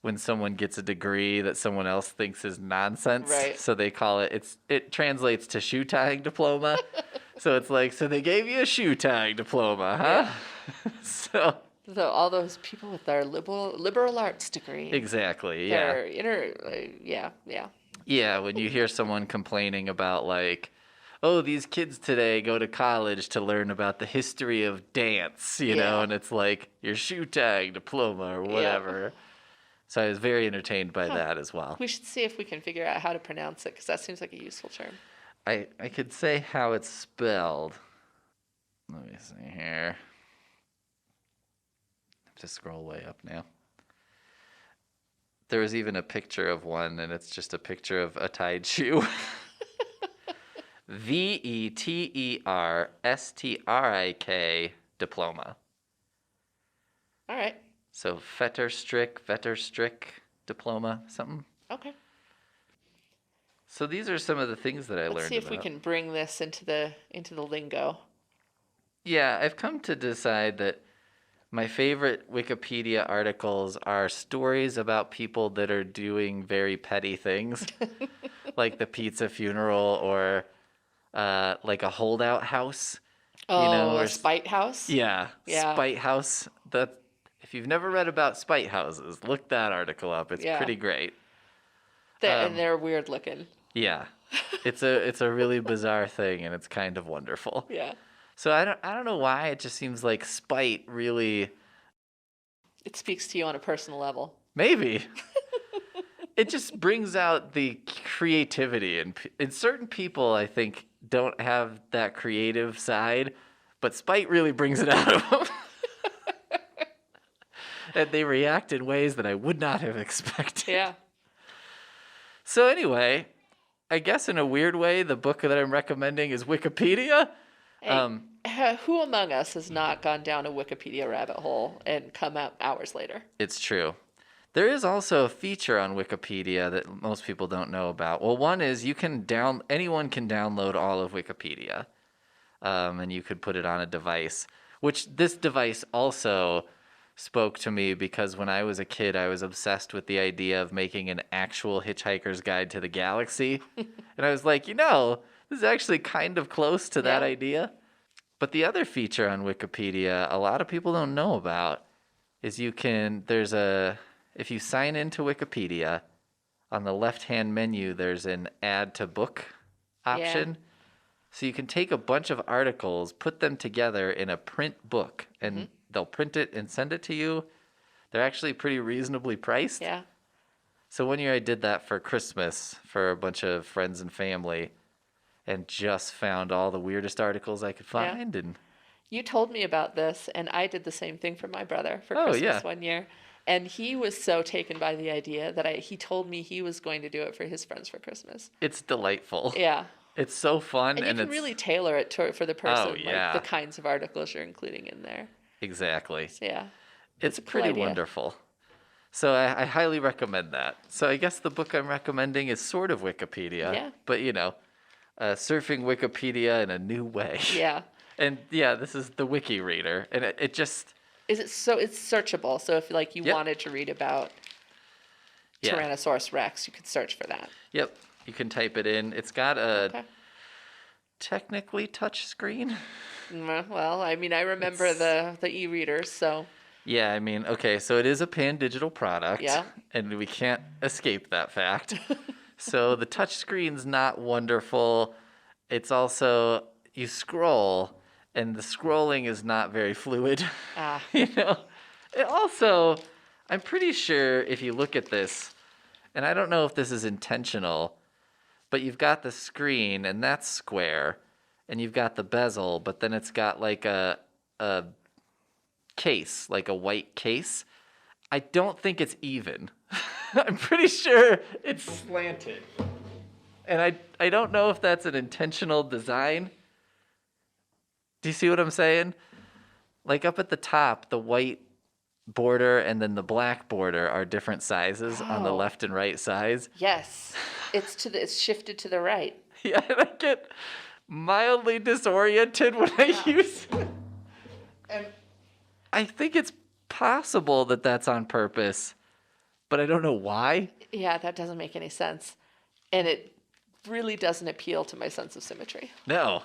when someone gets a degree that someone else thinks is nonsense. Right. So they call it translates to shoe tying diploma. So it's like, so they gave you a shoe tying diploma, huh? Yeah. So all those people with their liberal arts degree. Exactly, yeah. Yeah. Yeah, when you hear someone complaining about like, oh, these kids today go to college to learn about the history of dance, you know, and it's like your shoe tag diploma or whatever. Yeah. So I was very entertained by that as well. We should see if we can figure out how to pronounce it, because that seems like a useful term. I could say how it's spelled. Let me see here. I have to scroll way up now. There was even a picture of one, and it's just a picture of a tied shoe. Vetterstrik diploma. All right. So Vetterstrick diploma, something. Okay. So these are some of the things that I learned about. Let's see if we can bring this into the lingo. Yeah, I've come to decide that my favorite Wikipedia articles are stories about people that are doing very petty things, like the pizza funeral or like a holdout house. Oh, a spite house? Yeah, spite house. If you've never read about spite houses, look that article up. It's pretty great. And they're weird looking. Yeah, it's a really bizarre thing, and it's kind of wonderful. Yeah. So I don't know why it just seems like spite really. It speaks to you on a personal level. Maybe. It just brings out the creativity, and certain people I think don't have that creative side, but spite really brings it out of them. And they react in ways that I would not have expected. Yeah. So anyway, I guess in a weird way, the book that I'm recommending is Wikipedia. Who among us has not gone down a Wikipedia rabbit hole and come out hours later? It's true. There is also a feature on Wikipedia that most people don't know about. Well, one is anyone can download all of Wikipedia, and you could put it on a device, which this device also spoke to me because when I was a kid, I was obsessed with the idea of making an actual Hitchhiker's Guide to the Galaxy. And I was like, this is actually kind of close to that Yeah. idea. But the other feature on Wikipedia a lot of people don't know about is if you sign into Wikipedia, on the left-hand menu, there's an add to book option. Yeah. So you can take a bunch of articles, put them together in a print book, and they'll print it and send it to you. They're actually pretty reasonably priced. Yeah. So one year I did that for Christmas for a bunch of friends and family and just found all the weirdest articles I could Yeah. find. And You told me about this, and I did the same thing for my brother for Oh, Christmas yeah. one year. And he was so taken by the idea that he told me he was going to do it for his friends for Christmas. it's delightful. Yeah. It's so fun. And you can it's really tailor it for the person, yeah. like the kinds of articles you're including in there. Exactly. So, yeah. It's a cool pretty idea. wonderful. So I highly recommend that. So I guess the book I'm recommending is sort of Wikipedia. Yeah. But, surfing Wikipedia in a new way. Yeah. And, yeah, this is the Wikireader. And it just... It's searchable. So if you Yep. wanted to read about Yeah. Tyrannosaurus Rex, you could search for that. Yep. You can type it in. It's got a Okay. technically touch screen. Well, I mean, I remember the e-readers, so Yeah, okay, so it is a pan-digital product. Yeah. And we can't escape that fact. So the touch screen's not wonderful. It's also, you scroll, and the scrolling is not very fluid. ah, It also, I'm pretty sure if you look at this, and I don't know if this is intentional, but you've got the screen, and that's square, and you've got the bezel, but then it's got like a case, like a white case. I don't think it's even. I'm pretty sure it's slanted. And I don't know if that's an intentional design. Do you see what I'm saying? Like up at the top, the white border and then the black border are different sizes on the Oh. left and right sides. yes, it's shifted to the right. Yeah, and I get mildly disoriented when I use it. And I think it's possible that that's on purpose, but I don't know why. Yeah, that doesn't make any sense, and it really doesn't appeal to my sense of symmetry. No.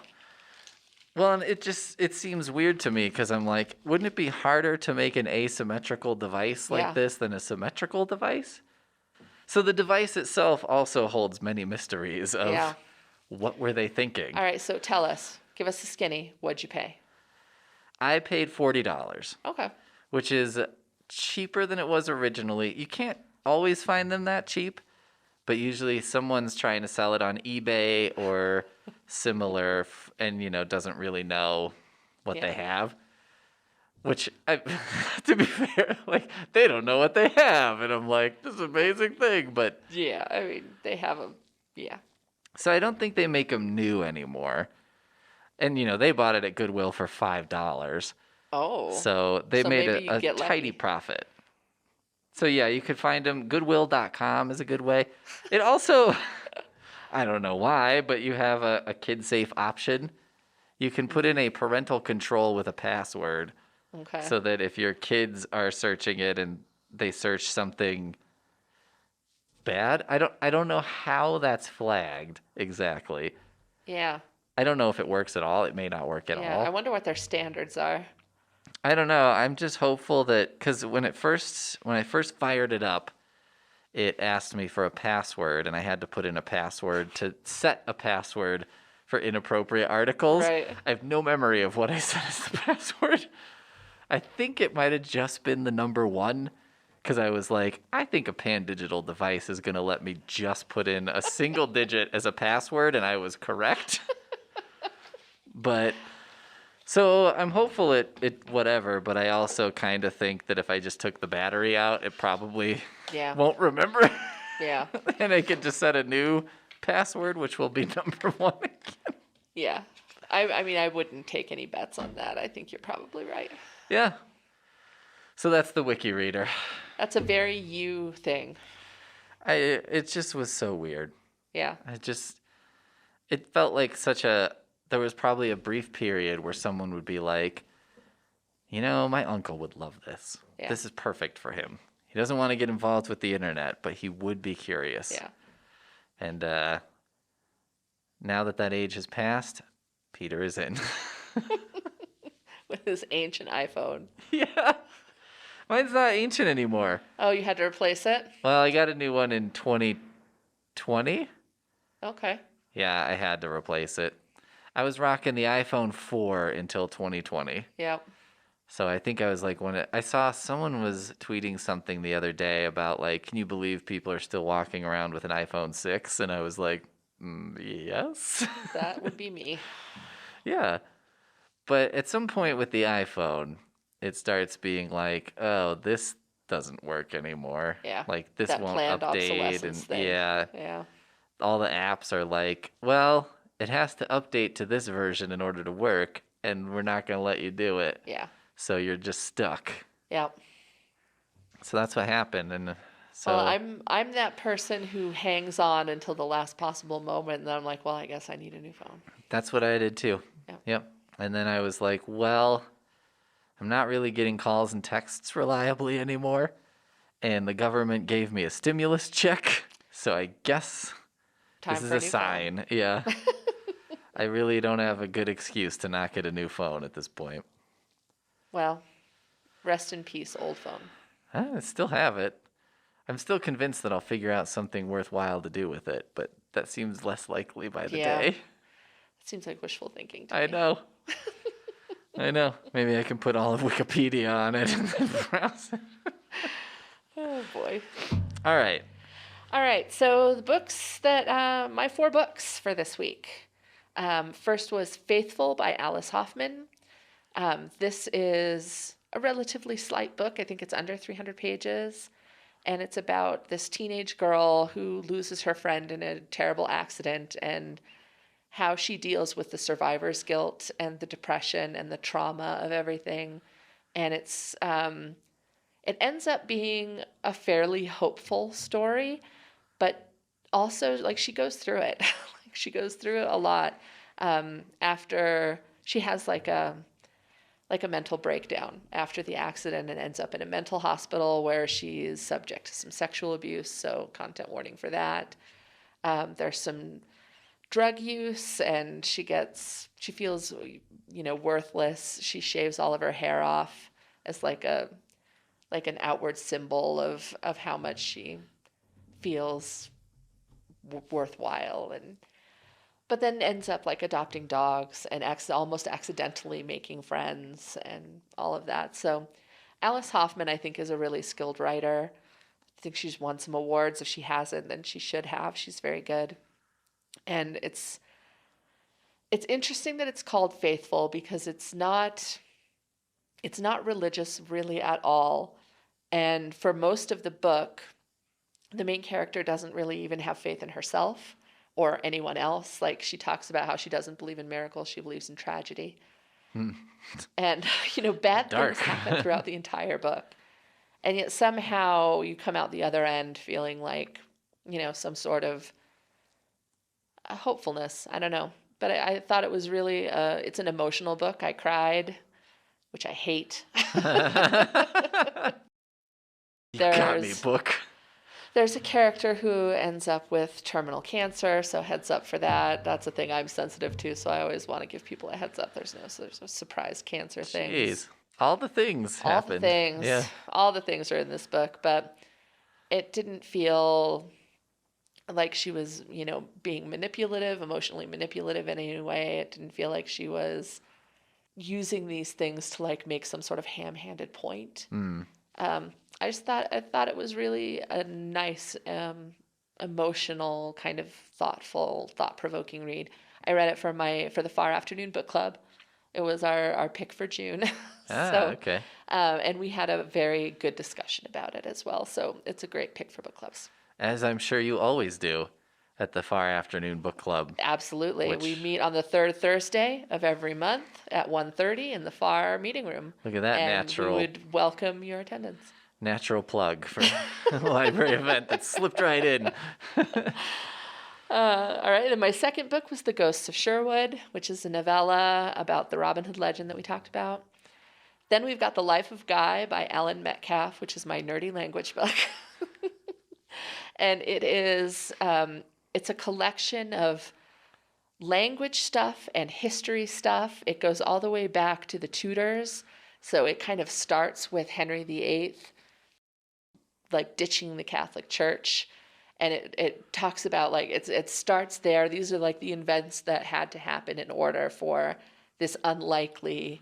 Well, and it seems weird to me because I'm like, wouldn't it be harder to make an asymmetrical device like Yeah. this than a symmetrical device? So the device itself also holds many mysteries of Yeah. what were they thinking? All right, so tell us, give us a skinny. What'd you pay? I paid $40, Okay. which is cheaper than it was originally. You can't always find them that cheap, but usually someone's trying to sell it on eBay or similar and, doesn't really know what they Yeah. have. Which, to be fair, they don't know what they have. And I'm like, this is an amazing thing. But Yeah, I mean, they have a, yeah. so I don't think they make them new anymore. And, they bought it at Goodwill for $5. Oh. So they So made maybe you a get tidy lucky. profit. So yeah, you could find them. Goodwill.com is a good way. It also, I don't know why, but you have a kid-safe option. You can put in a parental control with a password Okay. so that if your kids are searching it and they search something bad, I don't know how that's flagged exactly. yeah. I don't know if it works at all. It may not work at Yeah. all. I wonder what their standards are. I don't know. I'm just hopeful that because when I first fired it up, it asked me for a password, and I had to put in a password to set a password for inappropriate articles. Right. I have no memory of what I set as the password. I think it might have just been the number 1, because I was like, I think a pan-digital device is going to let me just put in a single digit as a password, and I was correct. But so I'm hopeful it whatever, but I also kind of think that if I just took the battery out, it probably Yeah. won't remember. Yeah. And I could just set a new password, which will be number 1 again. Yeah. I mean, I wouldn't take any bets on that. I think you're probably right. Yeah. So that's the Wikireader. That's a very you thing. It just was so weird. Yeah. It felt like there was probably a brief period where someone would be like, my uncle would love this. Yeah. This is perfect for him. He doesn't want to get involved with the internet, but he would be curious. Yeah. And now that age has passed, Peter is in. With his ancient iPhone. Yeah. Mine's not ancient anymore. Oh, you had to replace it? Well, I got a new one in 2020. Okay. Yeah, I had to replace it. I was rocking the iPhone 4 until 2020. Yep. So I think I was like, I saw someone was tweeting something the other day about like, can you believe people are still walking around with an iPhone 6? And I was like, yes. That would be me. Yeah. But at some point with the iPhone, it starts being like, oh, this doesn't work anymore. Yeah. Like this that won't planned update. obsolescence And thing. yeah, Yeah. all the apps are like, well, it has to update to this version in order to work, and we're not going to let you do it. Yeah. So you're just stuck. Yep. So that's what happened. And so Well, I'm that person who hangs on until the last possible moment, and then I'm like, well, I guess I need a new phone. that's what I did too. Yep. And then I was like, well, I'm not really getting calls and texts reliably anymore. And the government gave me a stimulus check. So I guess Time this is for a new sign. phone. Yeah. I really don't have a good excuse to not get a new phone at this point. Well, rest in peace, old phone. I still have it. I'm still convinced that I'll figure out something worthwhile to do with it, but that seems less likely by the Yeah. day. It seems like wishful thinking to I me. know. I know. Maybe I can put all of Wikipedia on it and then browse it. Oh, boy. All right. All right, so the books that, my 4 books for this week. First was Faithful by Alice Hoffman. This is a relatively slight book. I think it's under 300 pages. And it's about this teenage girl who loses her friend in a terrible accident and how she deals with the survivor's guilt and the depression and the trauma of everything. And it ends up being a fairly hopeful story, but also like she goes through it. She goes through it a lot after she has like a mental breakdown after the accident and ends up in a mental hospital where she is subject to some sexual abuse. So content warning for that. There's some drug use and she feels, worthless. She shaves all of her hair off as like an outward symbol of how much she feels worthwhile, but then ends up like adopting dogs and almost accidentally making friends and all of that. So Alice Hoffman, I think, is a really skilled writer. I think she's won some awards. If she hasn't, then she should have. She's very good. And it's interesting that it's called Faithful because it's not religious really at all. And for most of the book, the main character doesn't really even have faith in herself or anyone else. Like she talks about how she doesn't believe in miracles, she believes in tragedy. And, bad Dark. things happen throughout the entire book. And yet somehow you come out the other end feeling like, some sort of hopefulness. I don't know. But I thought it was really, it's an emotional book. I cried, which I hate. You got me, book. There's a character who ends up with terminal cancer, so heads up for that. That's a thing I'm sensitive to, so I always want to give people a heads up. There's no surprise cancer things. Jeez. All the things happened. All the things. Yeah. All the things are in this book, but it didn't feel like she was, being manipulative, emotionally manipulative in any way. It didn't feel like she was using these things to like make some sort of ham-handed point. I thought it was really a nice, emotional, kind of thoughtful, thought-provoking read. I read it for the Far Afternoon Book Club. It was our pick for June. Okay. And we had a very good discussion about it as well. So it's a great pick for book clubs. As I'm sure you always do. at the Far Afternoon Book Club. Absolutely. We meet on the third Thursday of every month at 1:30 in the Far meeting room. Look at that and we would welcome your attendance. Natural plug for a library event that slipped right in. All right, and my second book was The Ghosts of Sherwood, which is a novella about the Robin Hood legend that we talked about. Then we've got The Life of Guy by Allan Metcalf, which is my nerdy language book. And it's a collection of language stuff and history stuff. It goes all the way back to the Tudors. So it kind of starts with Henry VIII, like ditching the Catholic Church. And it talks about, like, it starts there. These are like the events that had to happen in order for this unlikely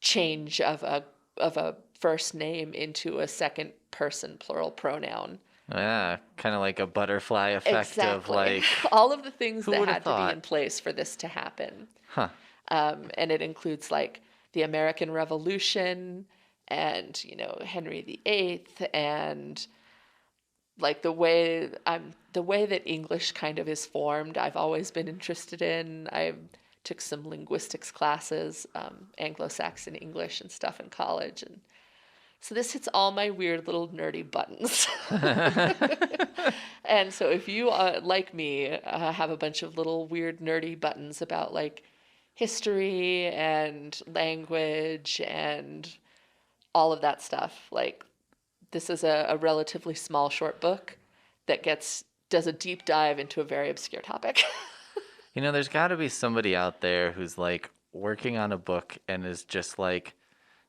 change of a first name into a second person plural pronoun. Yeah, kind of like a butterfly effect of like all of the things that had thought? to be in place for this to happen. Huh. And it includes like the American Revolution and, Henry VIII and like the way that English kind of is formed. I've always been interested in. I took some linguistics classes, Anglo-Saxon English and stuff in college, and so this hits all my weird little nerdy buttons. And so if you, like me, have a bunch of little weird nerdy buttons about like history and language and all of that stuff, like this is a relatively small short book that does a deep dive into a very obscure topic. There's got to be somebody out there who's like working on a book and is just like,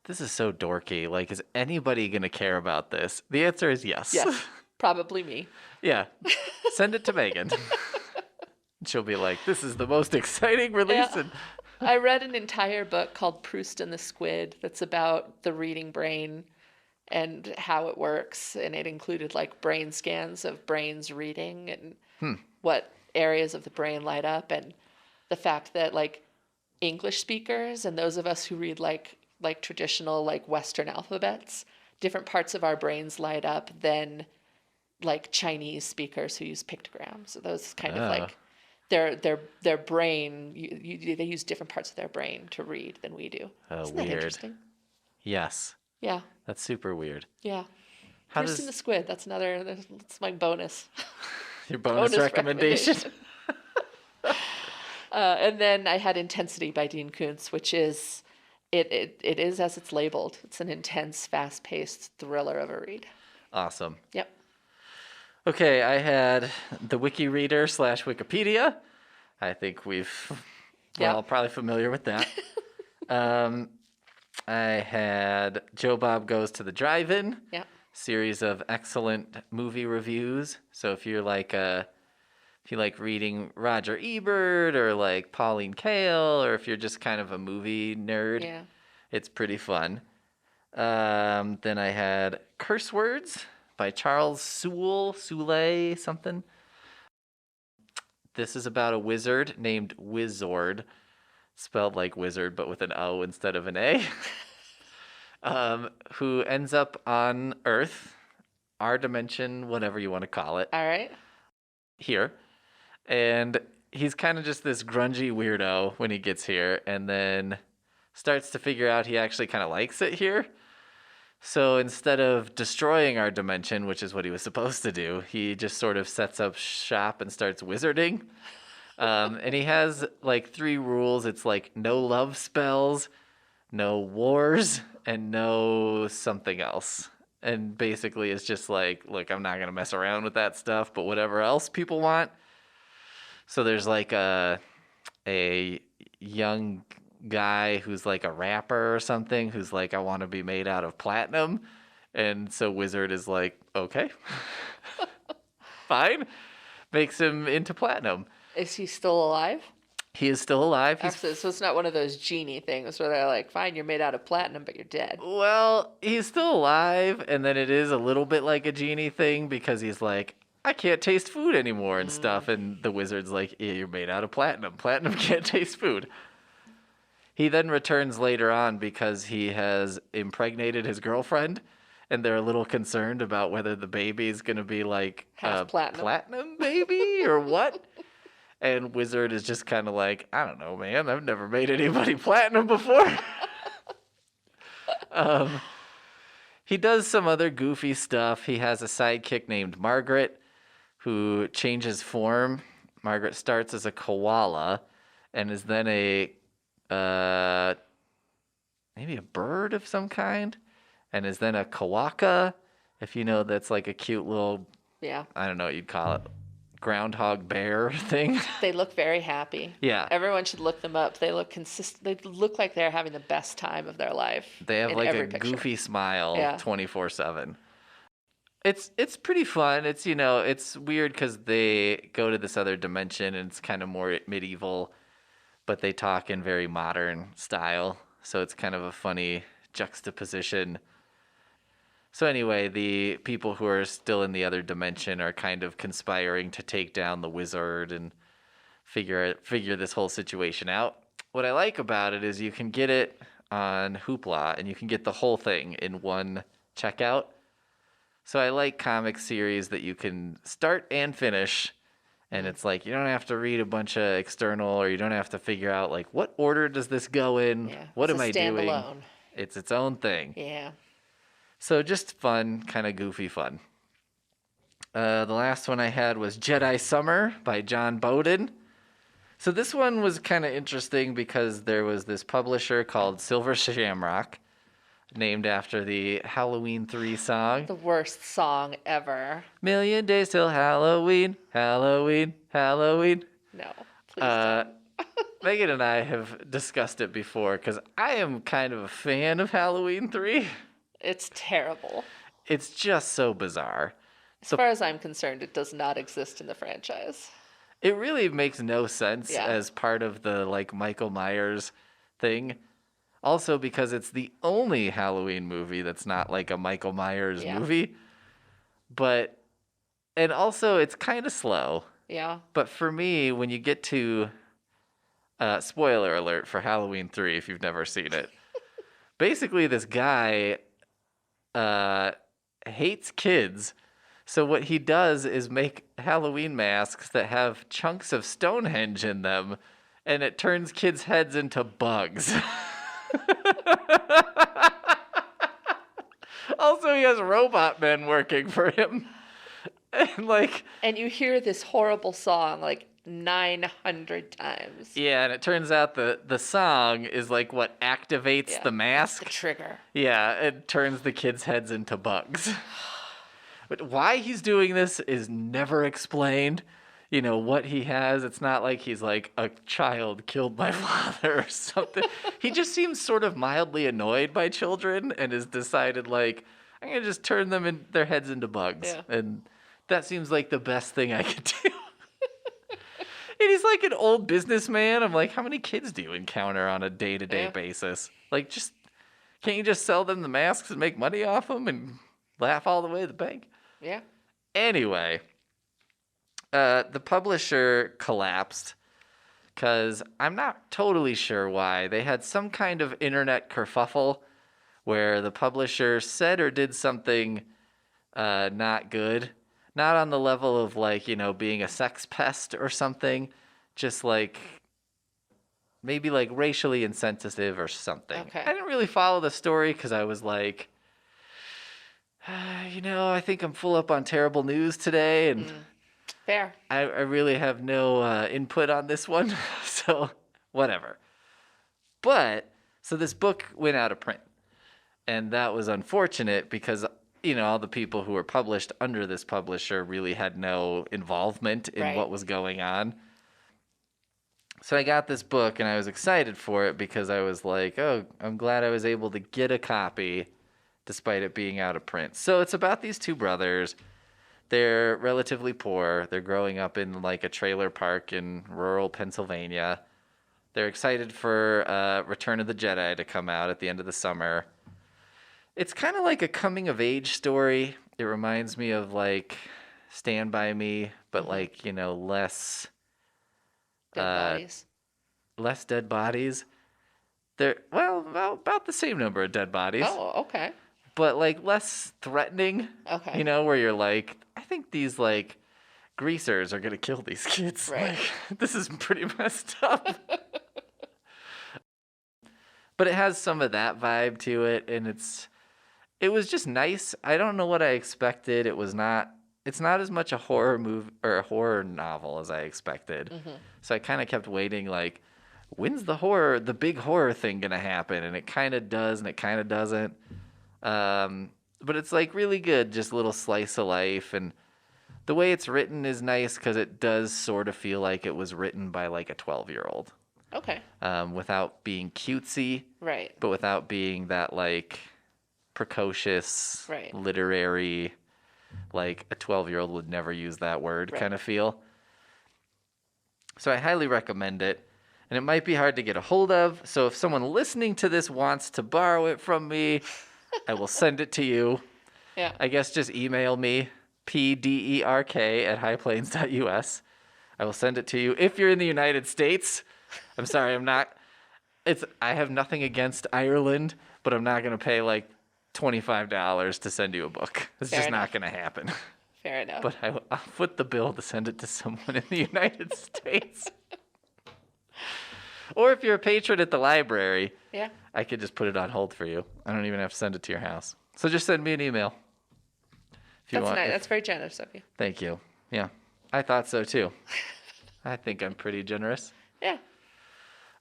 this is so dorky. Like, is anybody going to care about this? The answer is yes. Yes, probably me. Yeah. Send it to Megan. She'll be like, this is the most exciting release. Yeah. I read an entire book called Proust and the Squid that's about the reading brain and how it works. And it included like brain scans of brains reading and what areas of the brain light up. And the fact that like English speakers and those of us who read like traditional like Western alphabets, different parts of our brains light up than like Chinese speakers who use pictograms. Those kind of like their brain, they use different parts of their brain to read than we do. Oh, Isn't weird. that interesting? Yes. Yeah. That's super weird. Yeah. Proust and the Squid. That's my bonus. Your bonus recommendation. And then I had Intensity by Dean Koontz, which is, it is as it's labeled. It's an intense, fast-paced thriller of a read. Awesome. Yep. Okay, I had the Wikireader / Wikipedia. I think we're all probably familiar with that. I had Joe Bob Goes to the Drive-In. Yep. Series of excellent movie reviews. So if you like reading Roger Ebert or like Pauline Kael, or if you're just kind of a movie nerd, it's pretty fun. Then I had Curse Words by Charles Soule, something. This is about a wizard named Wizord, spelled like wizard but with an O instead of an A, who ends up on Earth, our dimension, whatever you want to call it. All right. Here. And he's kind of just this grungy weirdo when he gets here, and then starts to figure out he actually kind of likes it here. So instead of destroying our dimension, which is what he was supposed to do, he just sort of sets up shop and starts wizarding. And he has like 3 rules. It's like no love spells, no wars, and no something else. And basically it's just like, look, I'm not going to mess around with that stuff, but whatever else people want. So there's like a young guy who's like a rapper or something who's like, I want to be made out of platinum. And so Wizard is like, okay, fine. Makes him into platinum. Is he still alive? He is still alive. So it's not one of those genie things where they're like, fine, you're made out of platinum, but you're dead. Well, he's still alive, and then it is a little bit like a genie thing because he's like, I can't taste food anymore and stuff. And the wizard's like, yeah, you're made out of platinum. Platinum can't taste food. He then returns later on because he has impregnated his girlfriend. and they're a little concerned about whether the baby's going to be like Half a platinum. baby or what. And Wizard is just kind of like, I don't know, man. I've never made anybody platinum before. um, he does some other goofy stuff. He has a sidekick named Margaret who changes form. Margaret starts as a koala and is then maybe a bird of some kind, and is then a kawaka. If you know, that's like a cute little, Yeah. I don't know what you'd call it, groundhog bear thing. They look very happy. Yeah. Everyone should look them up. They look They look like they're having the best time of their life. They have in like every a picture. goofy smile Yeah. 24/7. It's pretty fun. It's weird because they go to this other dimension and it's kind of more medieval, but they talk in very modern style. So it's kind of a funny juxtaposition. So anyway, the people who are still in the other dimension are kind of conspiring to take down the wizard and figure this whole situation out. What I like about it is you can get it on Hoopla and you can get the whole thing in one checkout. So I like comic series that you can start and finish, and it's like you don't have to read a bunch of external, or you don't have to figure out like what order does this go in? Yeah. What It's am a I doing? standalone. It's its own thing. Yeah. So just fun, kind of goofy fun. The last one I had was Jedi Summer by John Boden. So this one was kind of interesting because there was this publisher called Silver Shamrock, named after the Halloween 3 song. The worst song ever. Million days till Halloween, Halloween, Halloween. No, please don't. Megan and I have discussed it before because I am kind of a fan of Halloween 3. It's terrible. It's just so bizarre. As far as I'm concerned, it does not exist in the franchise. It really makes no sense Yeah. as part of the like Michael Myers thing. Also because it's the only Halloween movie that's not like a Michael Myers movie. And also it's kind of slow. Yeah. But for me, when you get to spoiler alert for Halloween 3 if you've never seen it. Basically this guy hates kids. So what he does is make Halloween masks that have chunks of Stonehenge in them, and it turns kids' heads into bugs. Also, he has robot men working for him. And you hear this horrible song like 900 times. Yeah, and it turns out the song is like what activates the mask. The trigger. Yeah, it turns the kids' heads into bugs. But why he's doing this is never explained. You know, what he has, it's not like he's like, a child killed my father or something. He just seems sort of mildly annoyed by children and has decided, like, I'm going to just turn their heads into bugs. Yeah. And that seems like the best thing I could do. And he's like an old businessman. I'm like, how many kids do you encounter on a day-to-day basis? Like, can't you just sell them the masks and make money off them and laugh all the way to the bank? Yeah. Anyway, the publisher collapsed because I'm not totally sure why. They had some kind of internet kerfuffle where the publisher said or did something not good. Not on the level of, like, you know, being a sex pest or something. Just, like, maybe, like, racially insensitive or something. Okay. I didn't really follow the story because I was like, you know, I think I'm full up on terrible news today. And Fair. I really have no input on this one. So, whatever. But, so this book went out of print. And that was unfortunate because, you know, all the people who were published under this publisher really had no involvement in what was going on. So I got this book and I was excited for it because I was like, oh, I'm glad I was able to get a copy despite it being out of print. So it's about these two brothers. They're relatively poor. They're growing up in like a trailer park in rural Pennsylvania. They're excited for Return of the Jedi to come out at the end of the summer. It's kind of like a coming-of-age story. It reminds me of, like, Stand By Me, but, like, you know, less... Dead bodies. Less dead bodies. They're, well, about the same number of dead bodies. Oh, okay. but like less threatening. Okay. You know, where you're like, I think these like greasers are gonna kill these kids. Right. Like, this is pretty messed up. But it has some of that vibe to it, and it was just nice. I don't know what I expected. It's not as much a horror movie or a horror novel as I expected. Mm-hmm. So I kind of kept waiting, like, when's the big horror thing gonna happen? And it kind of does, and it kind of doesn't. But it's like really good, just a little slice of life, and the way it's written is nice because it does sort of feel like it was written by like a 12-year-old. Okay. Without being cutesy, Right. but without being that like precocious, Right. literary, like a 12-year-old would never use that word Right. kind of feel. So I highly recommend it. And it might be hard to get a hold of. So if someone listening to this wants to borrow it from me, I will send it to you. Yeah. I guess just email me, pderk@highplains.us. I will send it to you. If you're in the United States, I'm sorry, I have nothing against Ireland, but I'm not going to pay like $25 to send you a book. It's Fair just enough. not going to happen. Fair enough. But I'll foot the bill to send it to someone in the United States. Or if you're a patron at the library, Yeah. I could just put it on hold for you. I don't even have to send it to your house. So just send me an email. If you That's want. nice. That's very generous of you. Thank you. Yeah, I thought so too. I think I'm pretty generous. Yeah.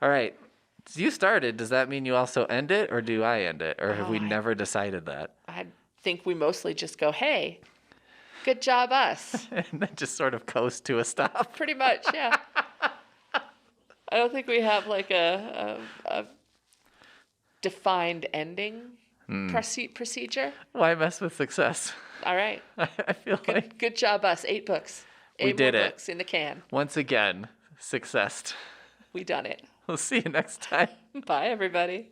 All right. So you started. Does that mean you also end it, or do I end it? Or have we I- never decided that? I think we mostly just go, hey, good job, us. And then just sort of coast to a stop? Pretty much, yeah. I don't think we have like a defined ending procedure. Why mess with success? All right. I feel like Good job, us. 8 books. We 8 did more it. books in the can. once again, success. We done it. We'll see you next time. Bye, everybody.